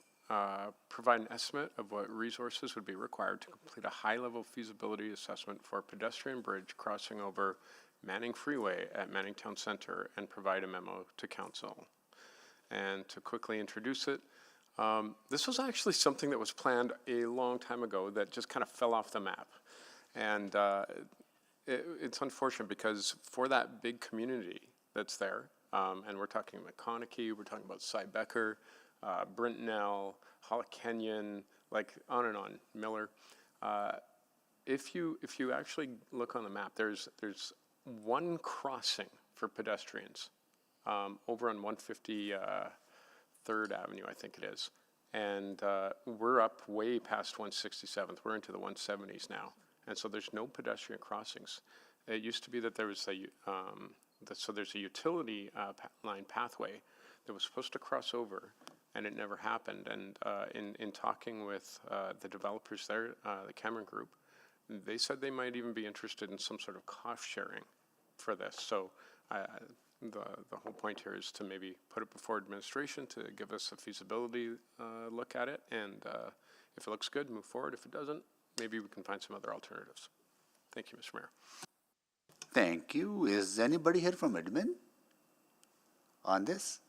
provide an estimate of what resources would be required to complete a high-level feasibility assessment for a pedestrian bridge crossing over Manning Freeway at Manning Town Center, and provide a memo to council. And to quickly introduce it, this was actually something that was planned a long time ago that just kind of fell off the map. And it's unfortunate because for that big community that's there, and we're talking about McConaughey, we're talking about Cy Becker, Brentnell, Hollick Kenyon, like on and on, Miller. If you actually look on the map, there's one crossing for pedestrians over on 153rd Avenue, I think it is. And we're up way past 167th. We're into the 170s now. And so there's no pedestrian crossings. It used to be that there was there's a utility line pathway that was supposed to cross over, and it never happened. And in talking with the developers there, the Cameron Group, they said they might even be interested in some sort of cost sharing for this. So the whole point here is to maybe put it before administration to give us a feasibility look at it, and if it looks good, move forward. If it doesn't, maybe we can find some other alternatives. Thank you, Mr. Mayor.
Thank you. Is anybody here from Edmonton on this?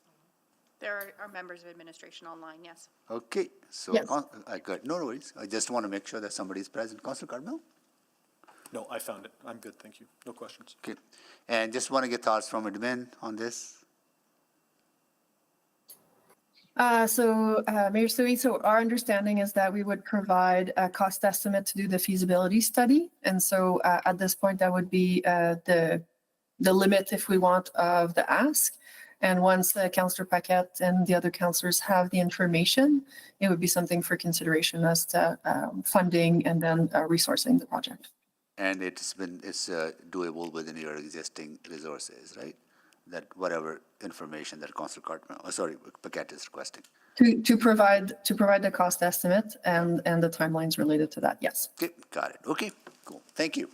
There are members of administration online, yes.
Okay, so
Yes.
I got no worries. I just want to make sure that somebody is present. Councilor Carmel?
No, I found it. I'm good, thank you. No questions.
Okay. And just want to get thoughts from admin on this.
Mayor Sui, so our understanding is that we would provide a cost estimate to do the feasibility study. And so at this point, that would be the limit, if we want, of the ask. And once Councillor Paquette and the other councillors have the information, it would be something for consideration as to funding and then resourcing the project.
And it's doable within your existing resources, right? That whatever information that Councillor Paquette is requesting.
To provide the cost estimate and the timelines related to that, yes.
Okay, got it. Okay, cool. Thank you.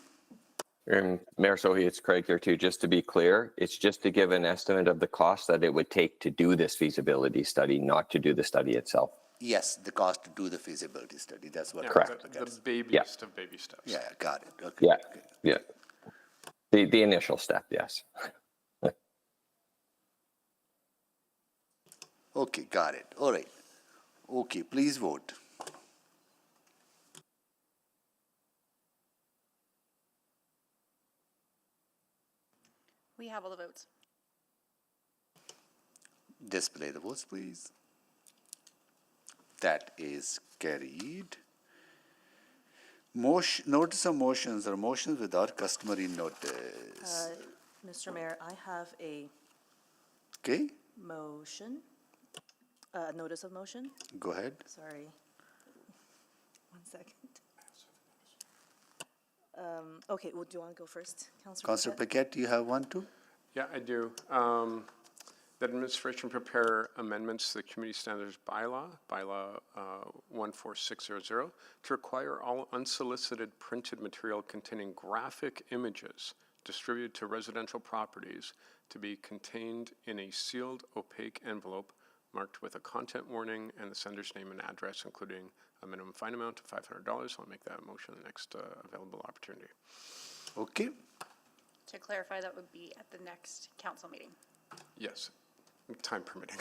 And Mayor Sohi, it's Craig here too. Just to be clear, it's just to give an estimate of the cost that it would take to do this feasibility study, not to do the study itself.
Yes, the cost to do the feasibility study. That's what.
Correct.
The babyest of baby steps.
Yeah, got it. Okay.
Yeah,
Okay.
yeah. The initial step, yes.
Okay, got it. All right. Okay, please vote.
We have all the votes.
Display the votes, please. That is carried. Notice of motions or motions without customary notice.
Mr. Mayor, I have a
Okay,
motion, notice of motion.
go ahead.
Sorry. 1 second. Okay, well, do you want to go first, Councillor?
Councillor Paquette, do you have one too?
Yeah, I do. That administration prepare amendments to the community standards bylaw 14600, to require all unsolicited printed material containing graphic images distributed to residential properties to be contained in a sealed opaque envelope marked with a content warning and the sender's name and address, including a minimum fine amount of $500. I'll make that motion the next available opportunity.
Okay,
To clarify, that would be at the next council meeting.
Yes, time permitting.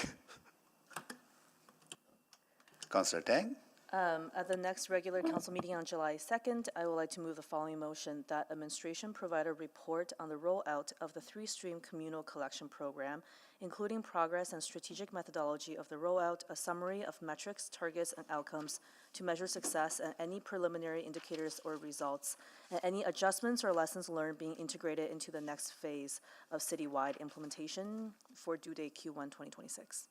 Councillor Tang?
At the next regular council meeting on July 2nd, I would like to move the following motion: that administration provide a report on the rollout of the three-stream communal collection program, including progress and strategic methodology of the rollout, a summary of metrics, targets, and outcomes to measure success, and any preliminary indicators or results, and any adjustments or lessons learned being integrated into the next phase of citywide implementation for due date Q1 2026.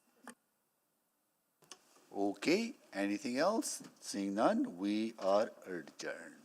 Okay, anything else? Seeing none, we are adjourned.